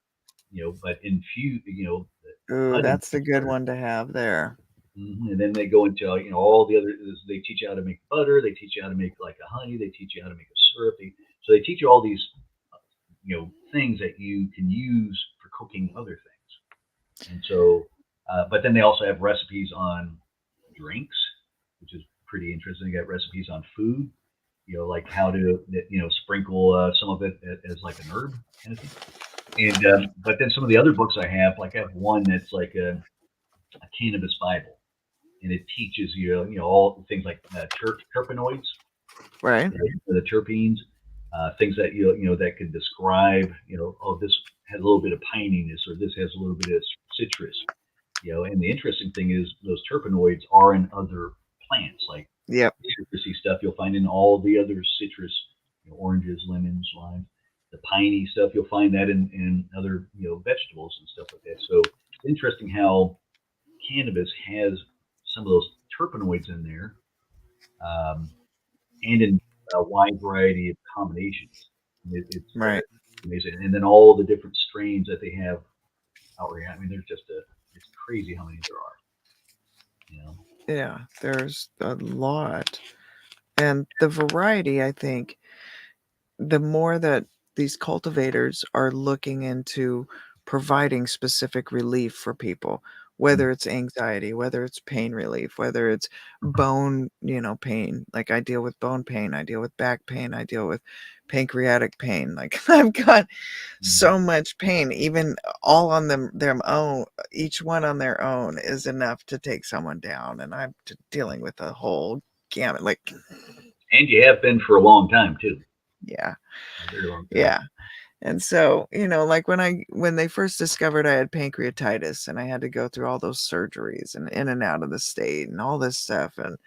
but infuse, Ooh, honey that's the infused good butter. one to have there. And then they go into all the other. They teach you how to make butter. They teach you how to make like a honey. They teach you how to make a syrup. So they teach you all these things that you can use for cooking other things. And so, but then they also have recipes on drinks, which is pretty interesting. They got recipes on food. Like how to sprinkle some of it as like an herb kind of thing. And but then some of the other books I have one that's like a cannabis Bible, and it teaches you all things like terpenoids, Right? the terpenes, things that that can describe oh, this has a little bit of pininess or this has a little bit of citrus. And the interesting thing is those terpenoids are in other plants, like Yep. citrusy stuff you'll find in all the other citrus, oranges, lemons, limes. The piney stuff you'll find that in other vegetables and stuff like that. So it's interesting how cannabis has some of those terpenoids in there, um, and in a wide variety of combinations. It's Right. amazing, and then all the different strains that they have out there. I mean, there's just it's crazy how many there are. You know. Yeah, there's a lot. And the variety, I think, the more that these cultivators are looking into providing specific relief for people, Mm. whether it's anxiety, whether it's pain relief, whether it's bone, pain. Like I deal with bone pain, I deal with back pain, I deal with pancreatic pain. Like I've got Mm. so much pain, even all on their own, each one on their own is enough to take someone down. And I'm dealing with a whole gamut. Like, And you have been for a long time too, yeah, a very long time. yeah. And so, like when they first discovered I had pancreatitis and I had to go through all those surgeries and in and out of the state and all this stuff, and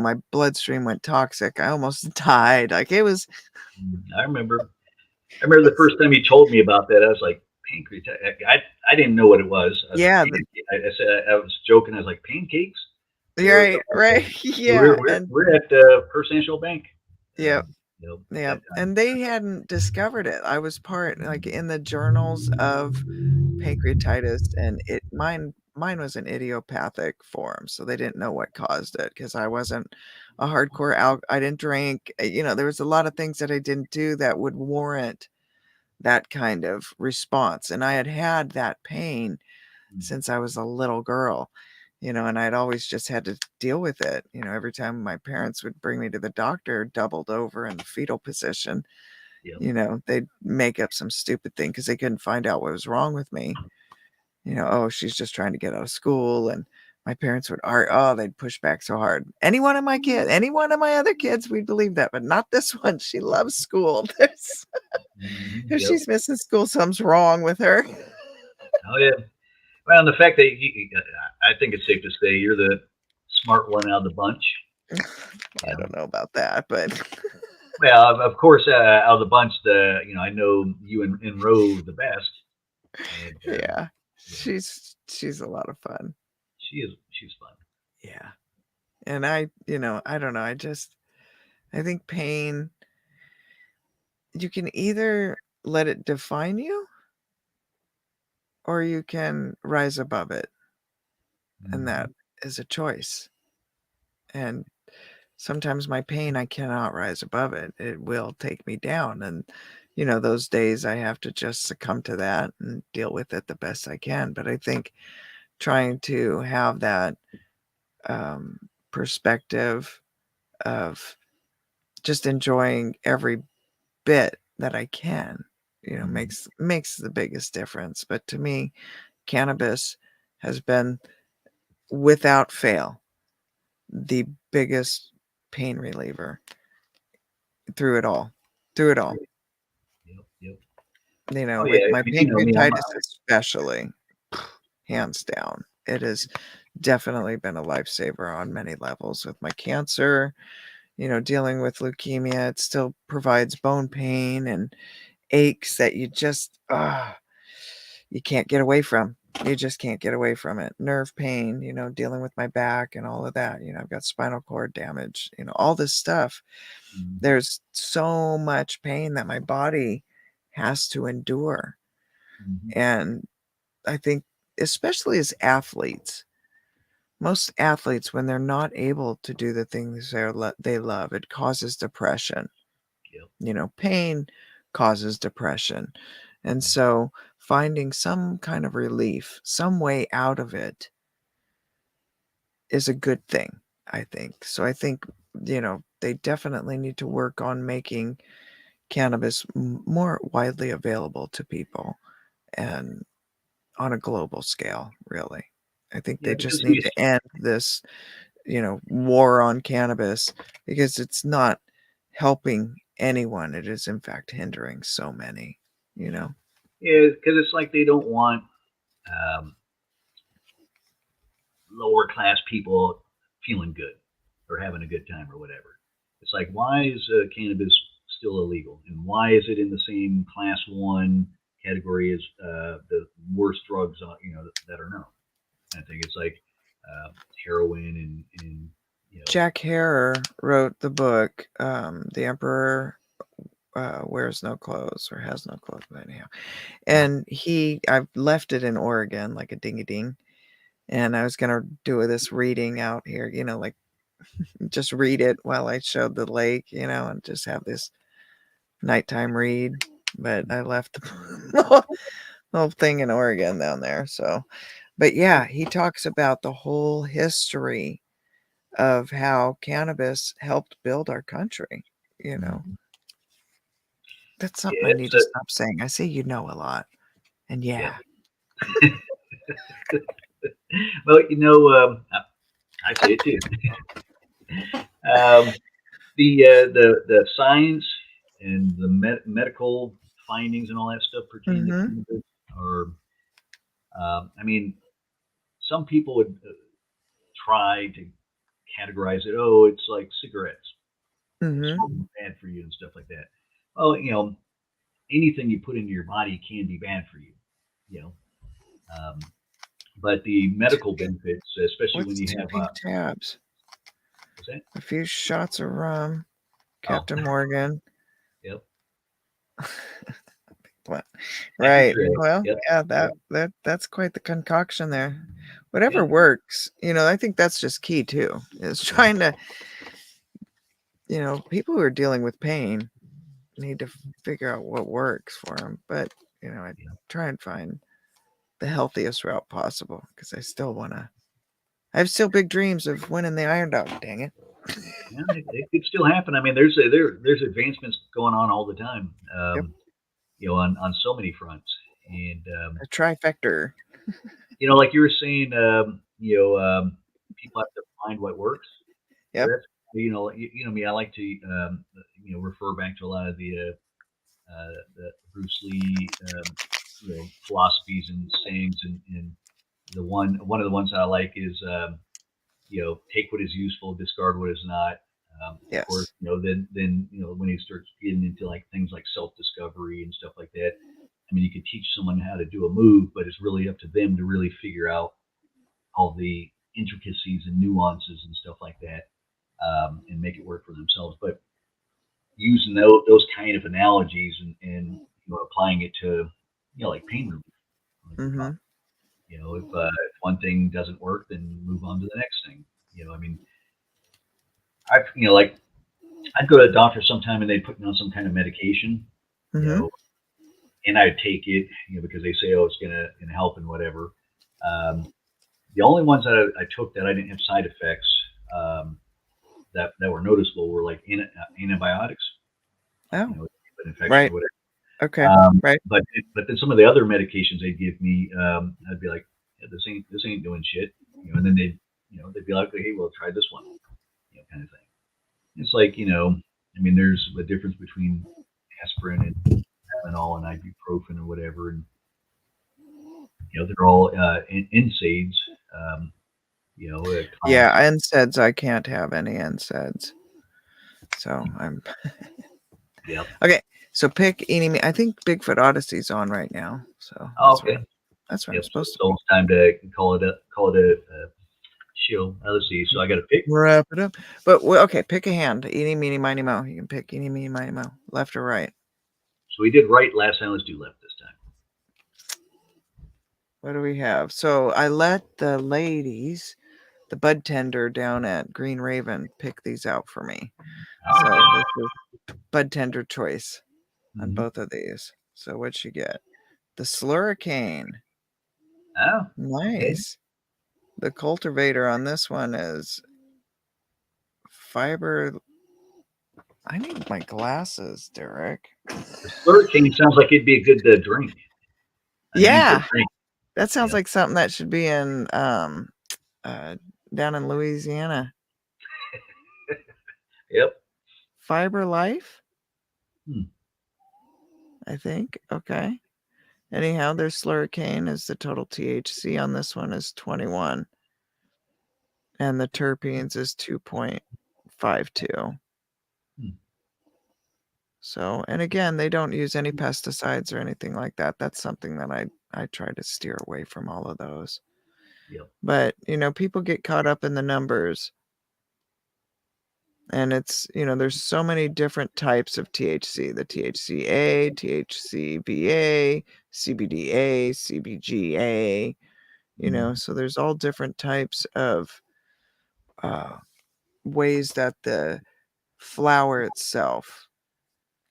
my bloodstream went toxic. I almost died. Like it was I remember. I remember the first time you told me about that. I was like, pancreatitis. I didn't know what it was. I was like, yeah, I said I was joking. I was like, pancakes. right, right. Yeah, Yeah. And we're at First National Bank. yeah, At yeah. that time. And they hadn't discovered it. I was part like in the journals of pancreatitis, and mine was an idiopathic form, so they didn't know what caused it because I wasn't a hardcore I didn't drink. There was a lot of things that I didn't do that would warrant that kind of response, and I had had that pain Mm. since I was a little girl. And I'd always just had to deal with it. Every time my parents would bring me to the doctor, doubled over in the fetal position, Yep. they'd make up some stupid thing because they couldn't find out what was wrong with me. Oh, she's just trying to get out of school. And my parents would they'd push back so hard. Any one of my other kids, we'd believe that, but not this one. She loves school. If Yep. she's missing school, something's wrong with her. Oh yeah. Well, and the fact that I think it's safe to say you're the smart one out of the bunch. I don't know about that, but Well, of course, out of the bunch, I know you and Roe the best, and Yeah. you know, She's a lot of fun. she's fun. Yeah. And I don't know, I think pain, you can either let it define you or you can rise above it, and that Hmm. is a choice. And sometimes my pain, I cannot rise above it. It will take me down, and those days I have to just succumb to that and deal with it the best I can. But I think trying to have that um, perspective of just enjoying every bit that I can, Hmm. makes the biggest difference. But to me, cannabis has been, without fail, the biggest pain reliever through it all. Through it all. Great. Yep. Yep. Oh With yeah. I my mean, me, pancreatitis especially, hands down. It has definitely been a lifesaver on many levels with my cancer, dealing with leukemia. It still provides bone pain and aches that you can't get away from. You just can't get away from it. Nerve pain, dealing with my back and all of that. I've got spinal cord damage, all this stuff. hmm. There's so much pain that my body has to endure. Hmm. And I think, especially as athletes, most athletes, when they're not able to do the things they love, it causes depression. Yep. Pain causes depression. And so finding some kind of relief, some way out of it is a good thing, I think. So I think, they definitely need to work on making cannabis more widely available to people and on a global scale, really. I think Yeah, they because just need to end this, war on cannabis because it's not helping anyone. It is, in fact, hindering so many, you know? it's like they don't want um, lower class people feeling good or having a good time or whatever. It's like, why is cannabis still illegal, and why is it in the same class one category as the worst drugs that are known? I think it's like heroin and Jack Herer wrote the book, The Emperor Wears No Clothes or Has No Clothes, but anyhow. yeah. And I've left it in Oregon like a ding-a-ding. And I was going to do this reading out here, like just read it while I showed the lake, and just have this nighttime read. But I left the whole thing in Oregon down there. So, but yeah, he talks about the whole history of how cannabis helped build our country. You know, Mhm. that's something I Yeah, need to stop saying. I say a lot. And yeah. yeah. Well, I say it too. Um, the science and the medical findings and all that stuff pertaining to Mhm. cannabis are, I mean, some people would try to categorize it. Oh, it's like cigarettes. Mhm. Smoking bad for you and stuff like that. Well, anything you put into your body can be bad for you. You know, um, but the medical benefits, especially when What's you 2 have, pink tabs? what's that? A few shots of rum, Oh, Captain Morgan. yep. What? Happy Right. trail. Well, Yep. yeah, Yep. that's quite the concoction there. Yeah. Whatever works, I think that's just key too, is Yeah. trying to, people who are dealing with pain need to figure out what works for them. But, I Yeah. try and find the healthiest route possible because I have still big dreams of winning the Iron Dog, dang it. Yeah, it could still happen. I mean, there's advancements going on all the time, Yep. on so many fronts. And A trifecta. like you were saying, people have to find what works. So Yep. that's you know me. I like to refer back to a lot of the Bruce Lee philosophies and sayings, and one of the ones that I like is take what is useful, discard what is not. Of course, Yes. then when he starts getting into like things like self discovery and stuff like that, I mean, you can teach someone how to do a move, but it's really up to them to really figure out all the intricacies and nuances and stuff like that, and make it work for themselves. But using those kind of analogies and applying it to like pain relief, like we're Mm-hmm. talking. If one thing doesn't work, then move on to the next thing. I mean, like I'd go to the doctor sometime and they'd put me on some kind of medication, you Mm-hmm. know, and I'd take it, because they say, oh, it's gonna help and whatever. Um, the only ones that I took that I didn't have side effects, um, that were noticeable were like antibiotics, like Oh, an infection or right. whatever. Okay. Right. But then some of the other medications they'd give me, I'd be like, yeah, this ain't doing shit, and then they'd be like, hey, well, try this one, kind of thing. It's like, I mean, there's a difference between aspirin and Tylenol and ibuprofen or whatever, and they're all NSAIDs. Um, Yeah, NSAIDs, I can't have any NSAIDs. So I'm yeah. okay. So pick eeny I think Bigfoot Odyssey's on right now. So Oh, okay. that's where I'm Yep. So supposed it's to be. almost time to call it a show. Let's see. So I got to pick. Wrap it up. But okay, pick a hand. Eeny, meeny, miny, mo. You can pick eeny, meeny, miny, mo. Left or right. So we did right last time. Let's do left this time. What do we have? So I let the ladies, the bud tender down at Green Raven, pick these out for me. Oh, So okay. this is bud tender choice on Mm-hmm. both of these. So what'd she get? The Slurricane. Oh, okay. Nice. The cultivator on this one is fiber. I need my glasses, Derek. The Slurricane sounds like it'd be a good drink, an easy Yeah, drink. that sounds Yep. like something that should be in uh, down in Louisiana. Yep. Fiber Life, Hmm. I think. Okay. Anyhow, their Slurricane is the total THC on this one is 21, and the terpenes is 2.52. Hmm. So, and again, they don't use any pesticides or anything like that. That's something that I try to steer away from all of those. Yep. But, people get caught up in the numbers. And it's, there's so many different types of THC, the THCA, THCVA, CBDA, CBGA, Mm-hmm. so there's all different types of ways that the flower itself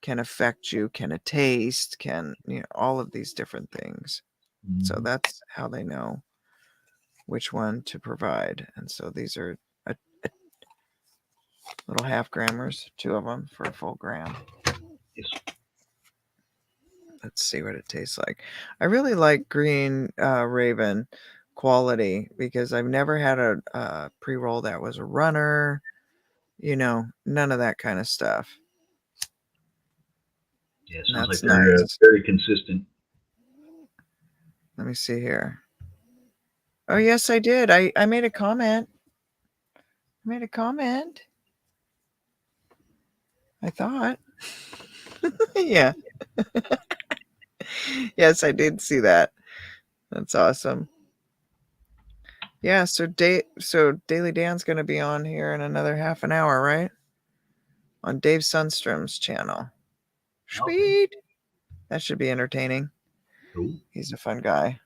can affect you, can it taste, can, all of these different things. So Mm-hmm. that's how they know which one to provide. And so these are a little half grammars, two of them for a full gram. Yes. Let's see what it tastes like. I really like Green Raven quality because I've never had a pre-roll that was a runner, none of that kind of stuff. Yeah. It And sounds like that's they're nice. very consistent. Let me see here. Oh, yes, I did. I made a comment. I made a comment. I thought. Yeah. Yes, I did see that. That's awesome. Yeah, so Daily Dan's going to be on here in another half an hour, right? On Dave Sundstrom's channel. Okay. Sweet. That should be entertaining. Cool. He's a fun guy.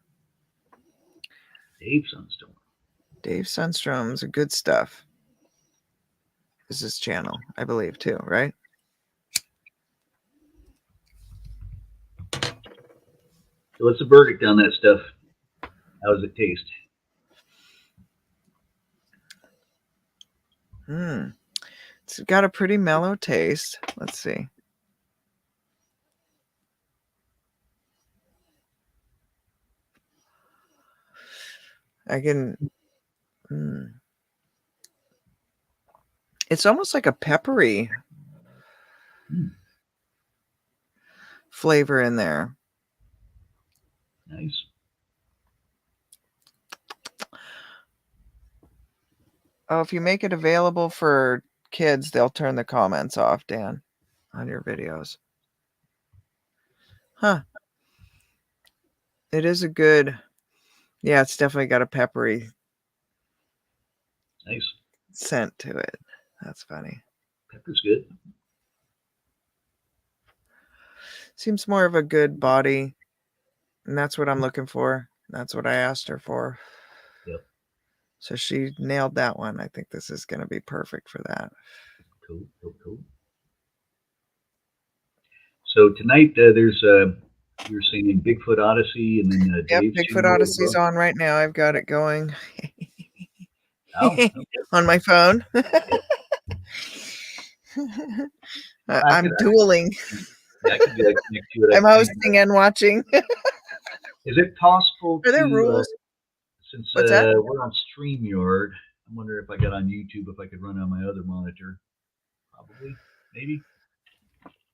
Dave Sunstone. Dave Sundstrom's good stuff. Is his channel, I believe, too, right? So what's the verdict on that stuff? How does it taste? It's got a pretty mellow taste. Let's see. I can. It's almost like a peppery Hmm. flavor in there. Nice. Oh, if you make it available for kids, they'll turn the comments off, Dan, on your videos. Huh. It is a good, yeah, it's definitely got a peppery Nice. scent to it. That's funny. Pepper's good. Seems more of a good body, and that's what I'm looking for. That's what I asked her for. Yep. So she nailed that one. I think this is going to be perfect for that. Cool. So tonight there's you're singing Bigfoot Odyssey, and then Yep, Dave's Bigfoot channel as Odyssey's well. on right now. I've got it going Oh, okay. on my phone. Well, I I'm could, dueling. I could connect to it. I'm hosting and watching. Is it possible Are there to, rules? since What's that? we're on StreamYard, I'm wondering if I got on YouTube, if I could run on my other monitor. Probably, maybe.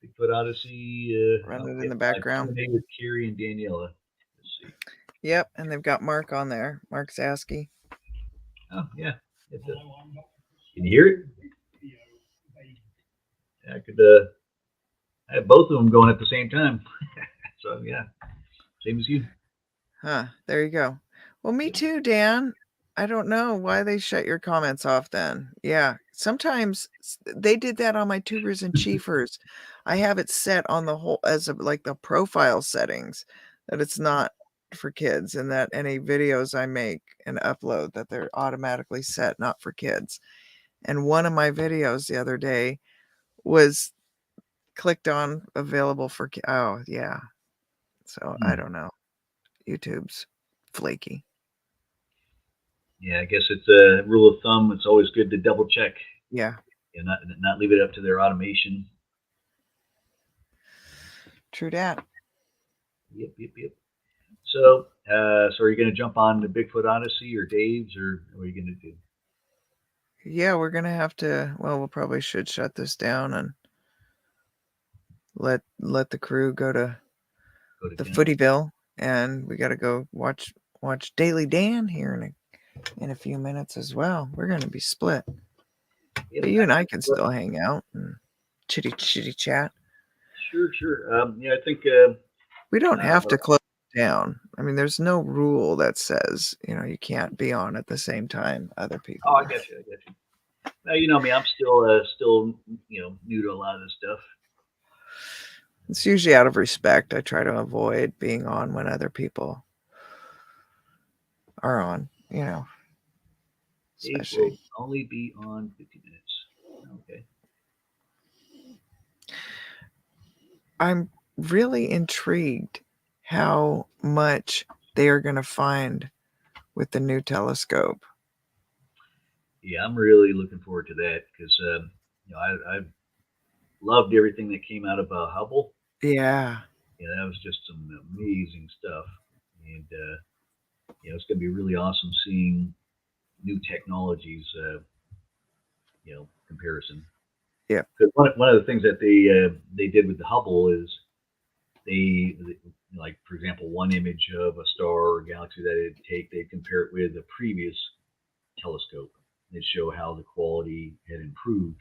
Bigfoot Odyssey. Run it in the background. Q&A with Carrie and Daniela. Let's see. Yep, and they've got Mark on there. Mark Zasky. Oh, yeah. Can you hear it? Yeah, I could I have both of them going at the same time. So, yeah, same as you. Huh, there you go. Well, me too, Dan. I don't know why they shut your comments off then. Yeah, sometimes they did that on my tubers and chiefers. I have it set on the whole as a, like the profile settings that it's not for kids, and that any videos I make and upload that they're automatically set not for kids. And one of my videos the other day was clicked on available for oh yeah. So I don't know. YouTube's flaky. Yeah, I guess it's a rule of thumb. It's always good to double check. Yeah. And not leave it up to their automation. True dat. Yep. So, so are you going to jump on the Bigfoot Odyssey or Dave's, or what are you going to do? Yeah, we're gonna have to. Well, we'll probably should shut this down and let the crew go to the town. Footyville, and we got to go watch Daily Dan here in a few minutes as well. We're gonna be split, Yep. but you and I can still hang out and chitty chat. Sure. Yeah, I think we don't have to close down. I mean, there's no rule that says you can't be on at the same time other people. Oh, I get you. Now you know me. I'm still new to a lot of this stuff. It's usually out of respect. I try to avoid being on when other people are on, Especially. Dave will only be on 50 minutes. Okay. I'm really intrigued how much they are going to find with the new telescope. Yeah, I'm really looking forward to that because I loved everything that came out of Hubble. Yeah, that was just some amazing stuff, and it's going to be really awesome seeing new technologies. Comparison. Yeah. Because one of the things that they did with the Hubble is they like, for example, one image of a star or galaxy that it'd take, they'd compare it with a previous telescope. They'd show how the quality had improved.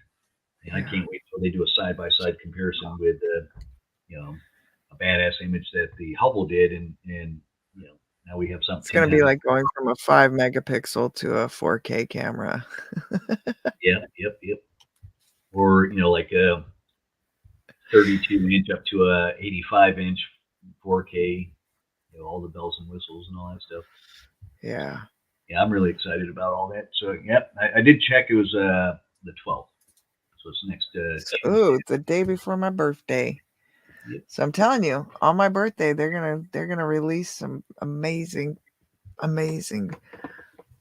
And I can't wait till they do a side-by-side comparison with a badass image that the Hubble did, and now we have something. It's going to be like going from a 5 megapixel to a 4K camera. Yep. Or like a 32 inch up to a 85 inch 4K. All the bells and whistles and all that stuff. Yeah, I'm really excited about all that. So I did check. It was the 12th. So it's next. It's the day before my birthday. Yep. So I'm telling you, on my birthday, they're gonna release some amazing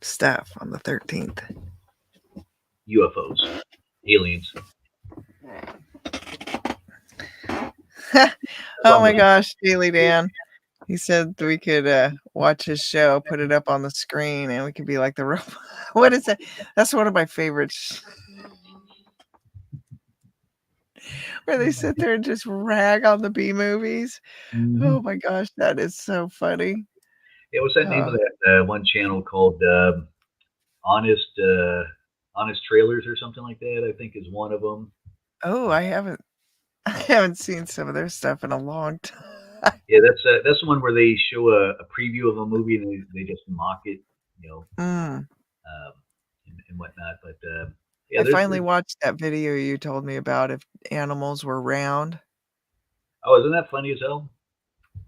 stuff on the 13th. UFOs, aliens. Oh my gosh, Daily Dan. He said we could watch his show, put it up on the screen, and we could be like the robot. What is that? That's one of my favorites. Where they sit there and just rag on the B movies. Mm-hmm. Oh my gosh, that is so funny. Yeah, what's that name of that one channel called Honest Honest Trailers or something like that, I think is one of them. Oh, I haven't seen some of their stuff in a long time. Yeah, that's the one where they show a preview of a movie and they just mock it, you know, Mm. and whatnot. But yeah, I finally watched that video you told me about if animals were round. oh, isn't that funny as hell? Yeah.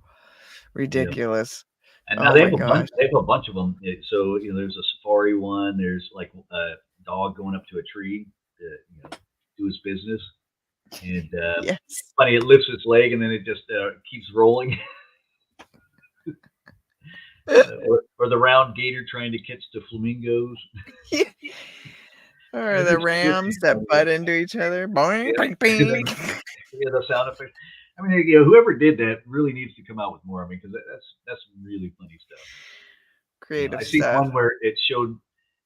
Ridiculous. And now Oh my gosh. they have a bunch of them. So there's a safari one. There's like a dog going up to a tree to do his business. And Yes. funny, it lifts its leg and then it just keeps rolling. Or the round gator trying to catch the flamingos. Or the rams that butt into each other. Boing, Yeah. bing, bing. Yeah, the sound effects. I mean, whoever did that really needs to come out with more. I mean, because that's really funny stuff. Creative I seen stuff. one where it showed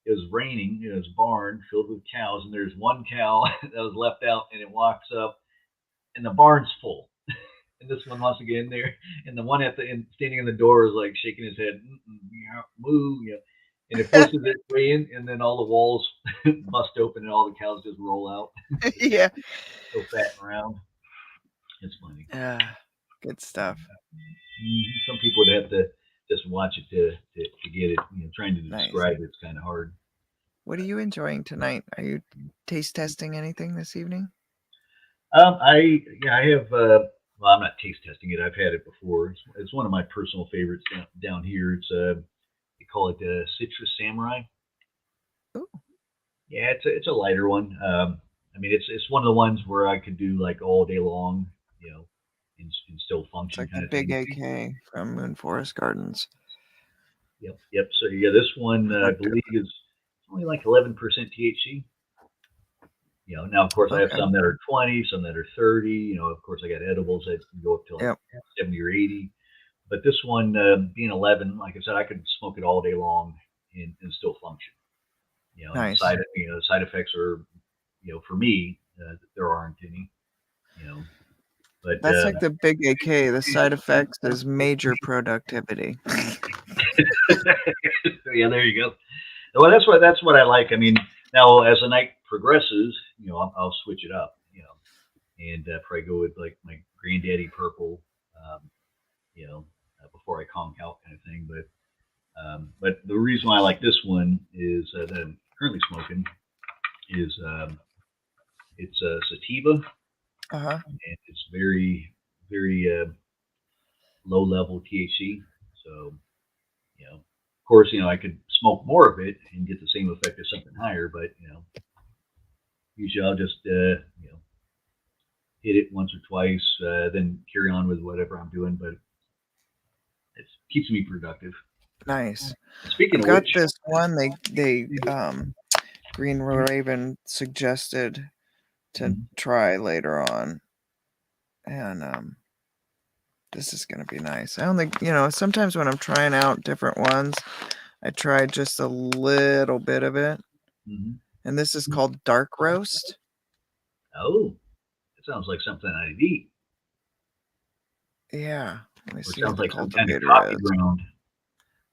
it was raining. It was a barn filled with cows, and there's one cow that was left out, and it walks up, and the barn's full. And this one wants to get in there, and the one standing in the door is like shaking his head, yeah, moo, and it forces its way in, and then all the walls bust open, and all the cows just roll out, Yeah. go fat and round. It's funny. Good stuff. Some people would have to just watch it to get it. Trying to describe it's kind of hard. What are you enjoying tonight? Are you taste testing anything this evening? I have. Well, I'm not taste testing it. I've had it before. It's one of my personal favorites down here. It's they call it Citrus Samurai. Ooh. Yeah, it's a lighter one. I mean, it's one of the ones where I could do like all day long, and still function. It's like kind the of Big thing. AK from Moon Forest Gardens. Yep. So yeah, this one I believe is only like 11% THC. Now of course I have some that are 20, some that are 30. Of course I got edibles that can go up to like 70 or 80. But this one being 11, like I said, I could smoke it all day long and still function. Nice. Side effects are, for me, there aren't any. But that's like the Big AK. The side effects is major productivity. Yeah, there you go. Well, that's what I like. I mean, now as the night progresses, I'll switch it up, and probably go with like my Granddaddy Purple, before I conk out kind of thing. But the reason why I like this one is that I'm currently smoking is it's sativa, and it's very very low level THC. So of course, I could smoke more of it and get the same effect as something higher, but usually I'll just hit it once or twice, then carry on with whatever I'm doing. But it keeps me productive. Nice. Speaking I've of got which, this one they Green Raven suggested to try later on, and this is going to be nice. I only, sometimes when I'm trying out different ones, I try just a little bit of it. And this is called Dark Roast. Oh, it sounds like something I'd eat. Yeah. Let me see sounds what like the some kind of cultivator coffee is. ground.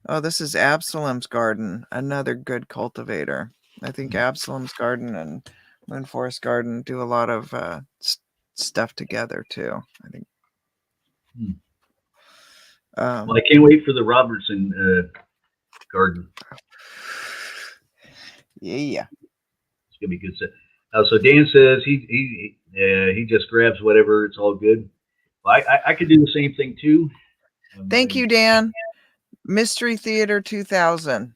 Oh, this is Absalom's Garden, another good cultivator. I think Absalom's Garden and Moon Forest Garden do a lot of stuff together too, I think. Well, I can't wait for the Robertson garden. Yeah. It's gonna be good stuff. So Dan says he just grabs whatever. It's all good. Well, I could do the same thing too. Thank you, Dan. Mystery Theater 2000.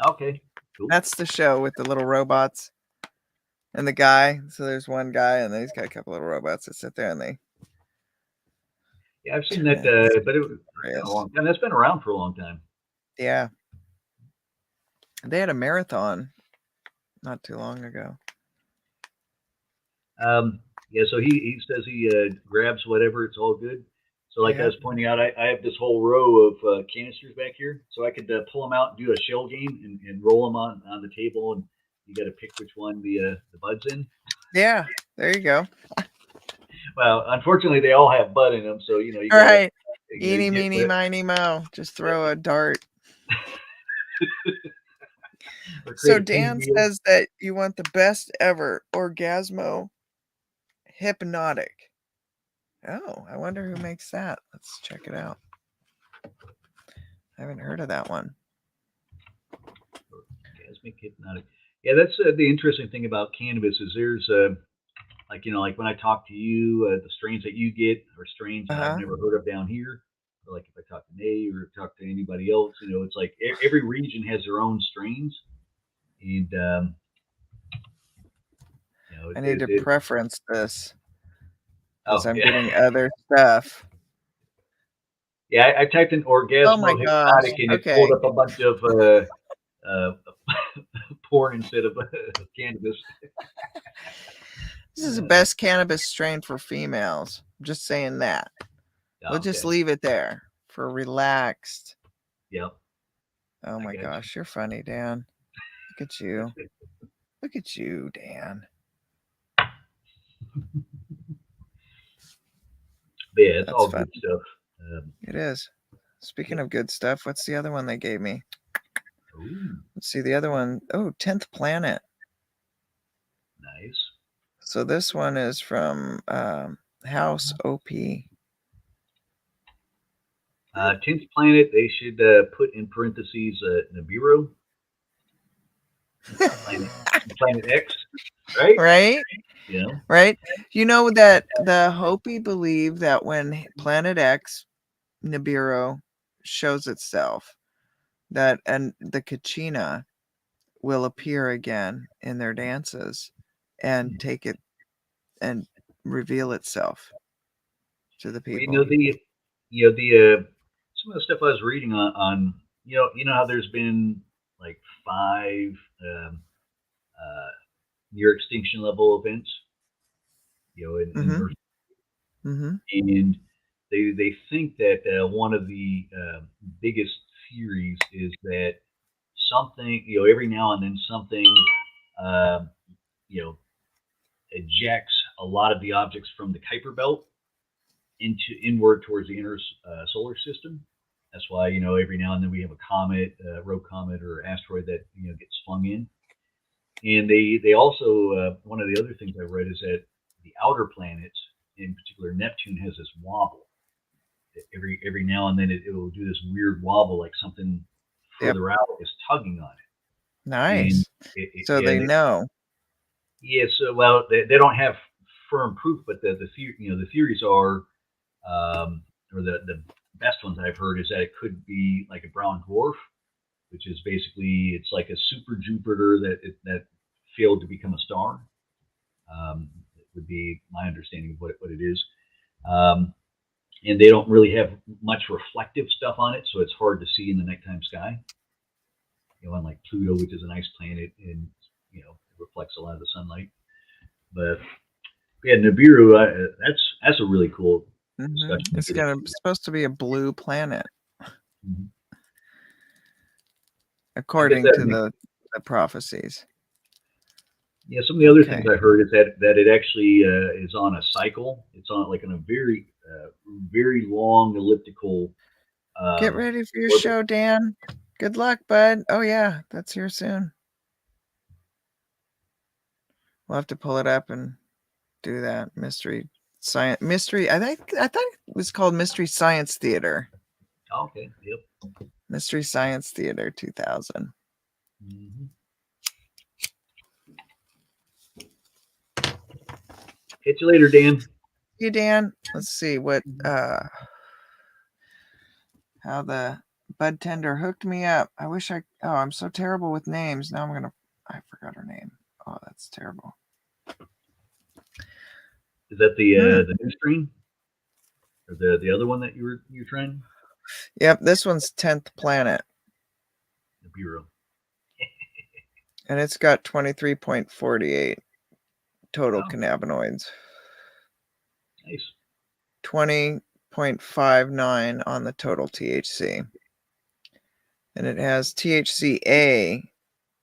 Okay, cool. That's the show with the little robots and the guy. So there's one guy, and then he's got a couple little robots that sit there, and they. Yeah, I've seen that, but it's been a long time. That's been around for a long time. Yeah. They had a marathon not too long ago. Yeah, so he says he grabs whatever. It's all good. So like I was pointing out, I have this whole row of canisters back here, so I could pull them out and do a shell game and roll them on the table, and you got to pick which one the bud's in. Yeah, there you go. Well, unfortunately, they all have bud in them, so you gotta, right. Eeny, meeny, miny, mo. Just throw a dart. or So create a pain Dan wheel. says that you want the best ever Orgasmo Hypnotic. Oh, I wonder who makes that. Let's check it out. I haven't heard of that one. Orgasmic hypnotic. Yeah, that's the interesting thing about cannabis is there's like like when I talk to you, the strains that you get are strains that I've never heard of down here. Or like if I talk to Nate or talk to anybody else, it's like every region has their own strains, and I need to preference this because oh I'm yeah, getting other stuff. yeah. I typed in Oh my orgasmo gosh. hypnotic and it pulled Okay. up a bunch of uh, porn instead of cannabis. This is the best cannabis strain for females. I'm just saying that. We'll just Okay. leave it there for relaxed. Yep. Oh I my got gosh, you're funny, Dan. Look at you. Look at you, Dan. But yeah, it's That's all fun. good stuff. It is. Speaking Yep. of good stuff, what's the other one they gave me? Ooh, Let's see the other one. Oh, 10th Planet. nice. So this one is from House OP. 10th planet, they should put in parentheses Nibiru, planet, planet X, right? Right? You know? Right? You know that the Hopi believe that when Planet X, Nibiru, shows itself, that and the Kachina will appear again in their dances and take it and reveal itself to the Well, people. some of the stuff I was reading on how there's been like 5 um, uh, near extinction level events, in Mm-hmm. Earth, Mm-hmm. and they think that one of the biggest theories is that something, every now and then something, um, you know, ejects a lot of the objects from the Kuiper Belt into inward towards the inner solar system. That's why every now and then we have a comet, rogue comet, or asteroid that gets flung in. And they also one of the other things I read is that the outer planets, in particular Neptune, has this wobble. Every now and then it will do this weird wobble, like something Yep. further out is tugging on it. And Nice. So they know. yeah, so well, they don't have firm proof, but the theories are, or the best ones I've heard is that it could be like a brown dwarf, which is basically it's like a super Jupiter that failed to become a star. Would be my understanding of what it is. Um, and they don't really have much reflective stuff on it, so it's hard to see in the nighttime sky. Unlike Pluto, which is a nice planet and it reflects a lot of the sunlight. But yeah, Nibiru, that's a really cool discussion. It's supposed to be a blue planet, Mhm. according to the prophecies. Yeah, some of the other things I heard is that it actually is on a cycle. It's on like on a very very long elliptical. Get ready for your orbit. show, Dan. Good luck, bud. Oh yeah, that's here soon. We'll have to pull it up and do that mystery science mystery. I thought it was called Mystery Science Theater. Okay. Yep. Mystery Science Theater 2000. Mm-hmm. Catch you later, Dan. Hey, Dan. Let's see what how the bud tender hooked me up. I wish oh, I'm so terrible with names. Now I forgot her name. Oh, that's terrible. Is that the new stream, or the other one that you're trying? Yep, this one's 10th Planet. The Bureau. And it's got 23.48 total cannabinoids. Nice. 20.59 on the total THC. And it has THCA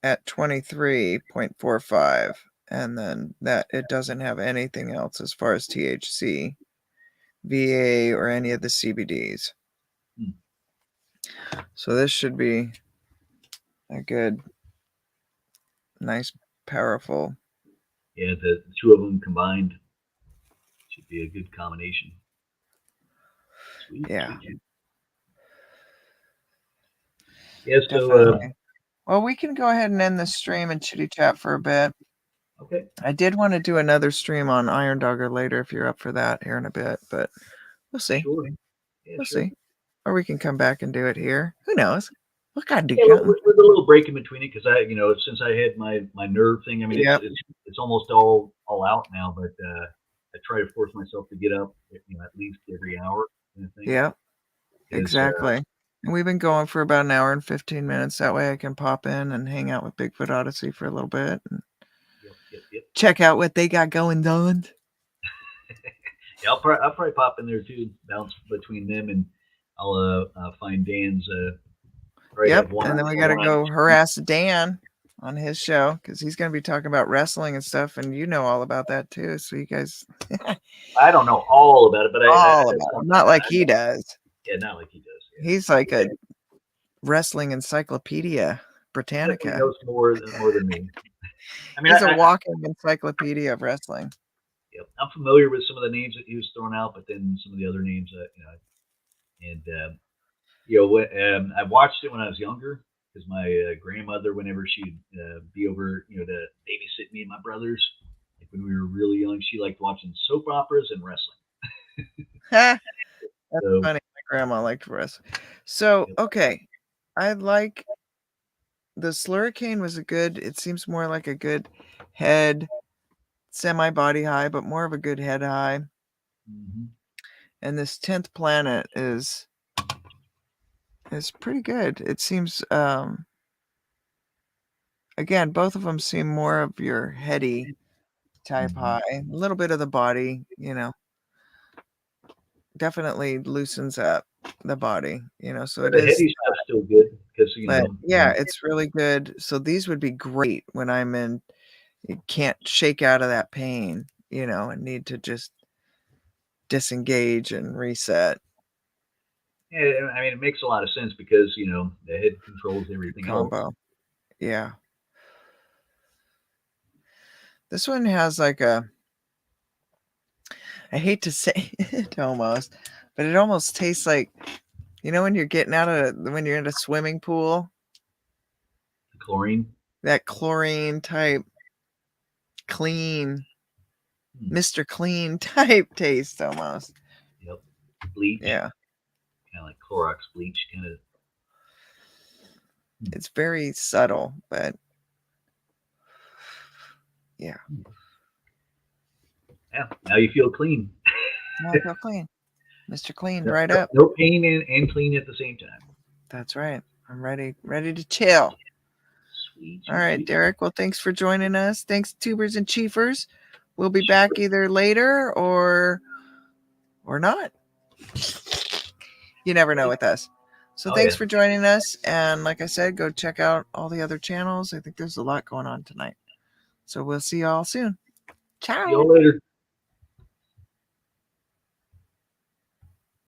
at 23.45. And then that it doesn't have anything else as far as THC, VA, or any of the CBDs. So this should be a good Nice, powerful. Yeah, the two of them combined should be a good combination. Sweet, Yeah, sweet, sweet. Yeah, so definitely. Well, we can go ahead and end the stream and chitty chat for a bit. okay, I did want to do another stream on Iron Dogger later if you're up for that here in a bit, but we'll see. sure. Yeah, We'll sure. see. Or we can come back and do it here. Who knows? We gotta do Yeah, something. with a little break in between it because since I had my nerve thing, I mean, Yep. it's almost all out now, but I try to force myself to get up, at least every hour kind of thing. Yep. Because Exactly. And we've been going for about an hour and 15 minutes. That way I can pop in and hang out with Bigfoot Odyssey for a little bit and yep. check out what they got going on. Yeah, I'll probably pop in there too, bounce between them, and I'll find Dan's. Yep. And then we got to go harass Dan on his show because he's going to be talking about wrestling and stuff. And you know all about that too. So you guys. I don't know all about it, but all about it. Not like he does. Yeah, not like he does. Yeah. He's like a wrestling encyclopedia Britannica. He knows more than me. I mean, he's a walking encyclopedia of wrestling. Yep. I'm familiar with some of the names that he was throwing out, but then some of the other names, I watched it when I was younger because my grandmother, whenever she'd be over, to babysit me and my brothers, like when we were really young, she liked watching soap operas and wrestling. That's funny. My grandma liked wrestling. So, okay. I like the Slurricane was it seems more like a good head, semi-body high, but more of a good head high. Mm-hmm. And this 10th planet is pretty good. It seems, again, both of them seem more of your heady type high. A little bit of the body, definitely loosens up the body, so the heady stuff's still good because it's really good. So these would be great when you can't shake out of that pain, and need to just disengage and reset. Yeah, I mean, it makes a lot of sense because the head controls everything Combo. else. Yeah. This one has like I hate to say it almost, but it almost tastes like, when you're when you're in a swimming pool. Chlorine. That chlorine type, clean, Mr. Clean type taste almost. Yep. Bleach. Yeah. Kind of like Clorox bleach, kind of. It's very subtle, but yeah. Yeah. Now you feel clean. Now I feel clean. Mr. Clean, right up. No pain and clean at the same time. That's right. I'm ready to chill. Sweet. All right, Derek. Well, thanks for joining us. Thanks, Tubers and Chiefers. We'll be back either later or not. You never know with us. So thanks for joining us. And like I said, go check out all the other channels. I think there's a lot going on tonight. So we'll see you all soon. Ciao. See you all later.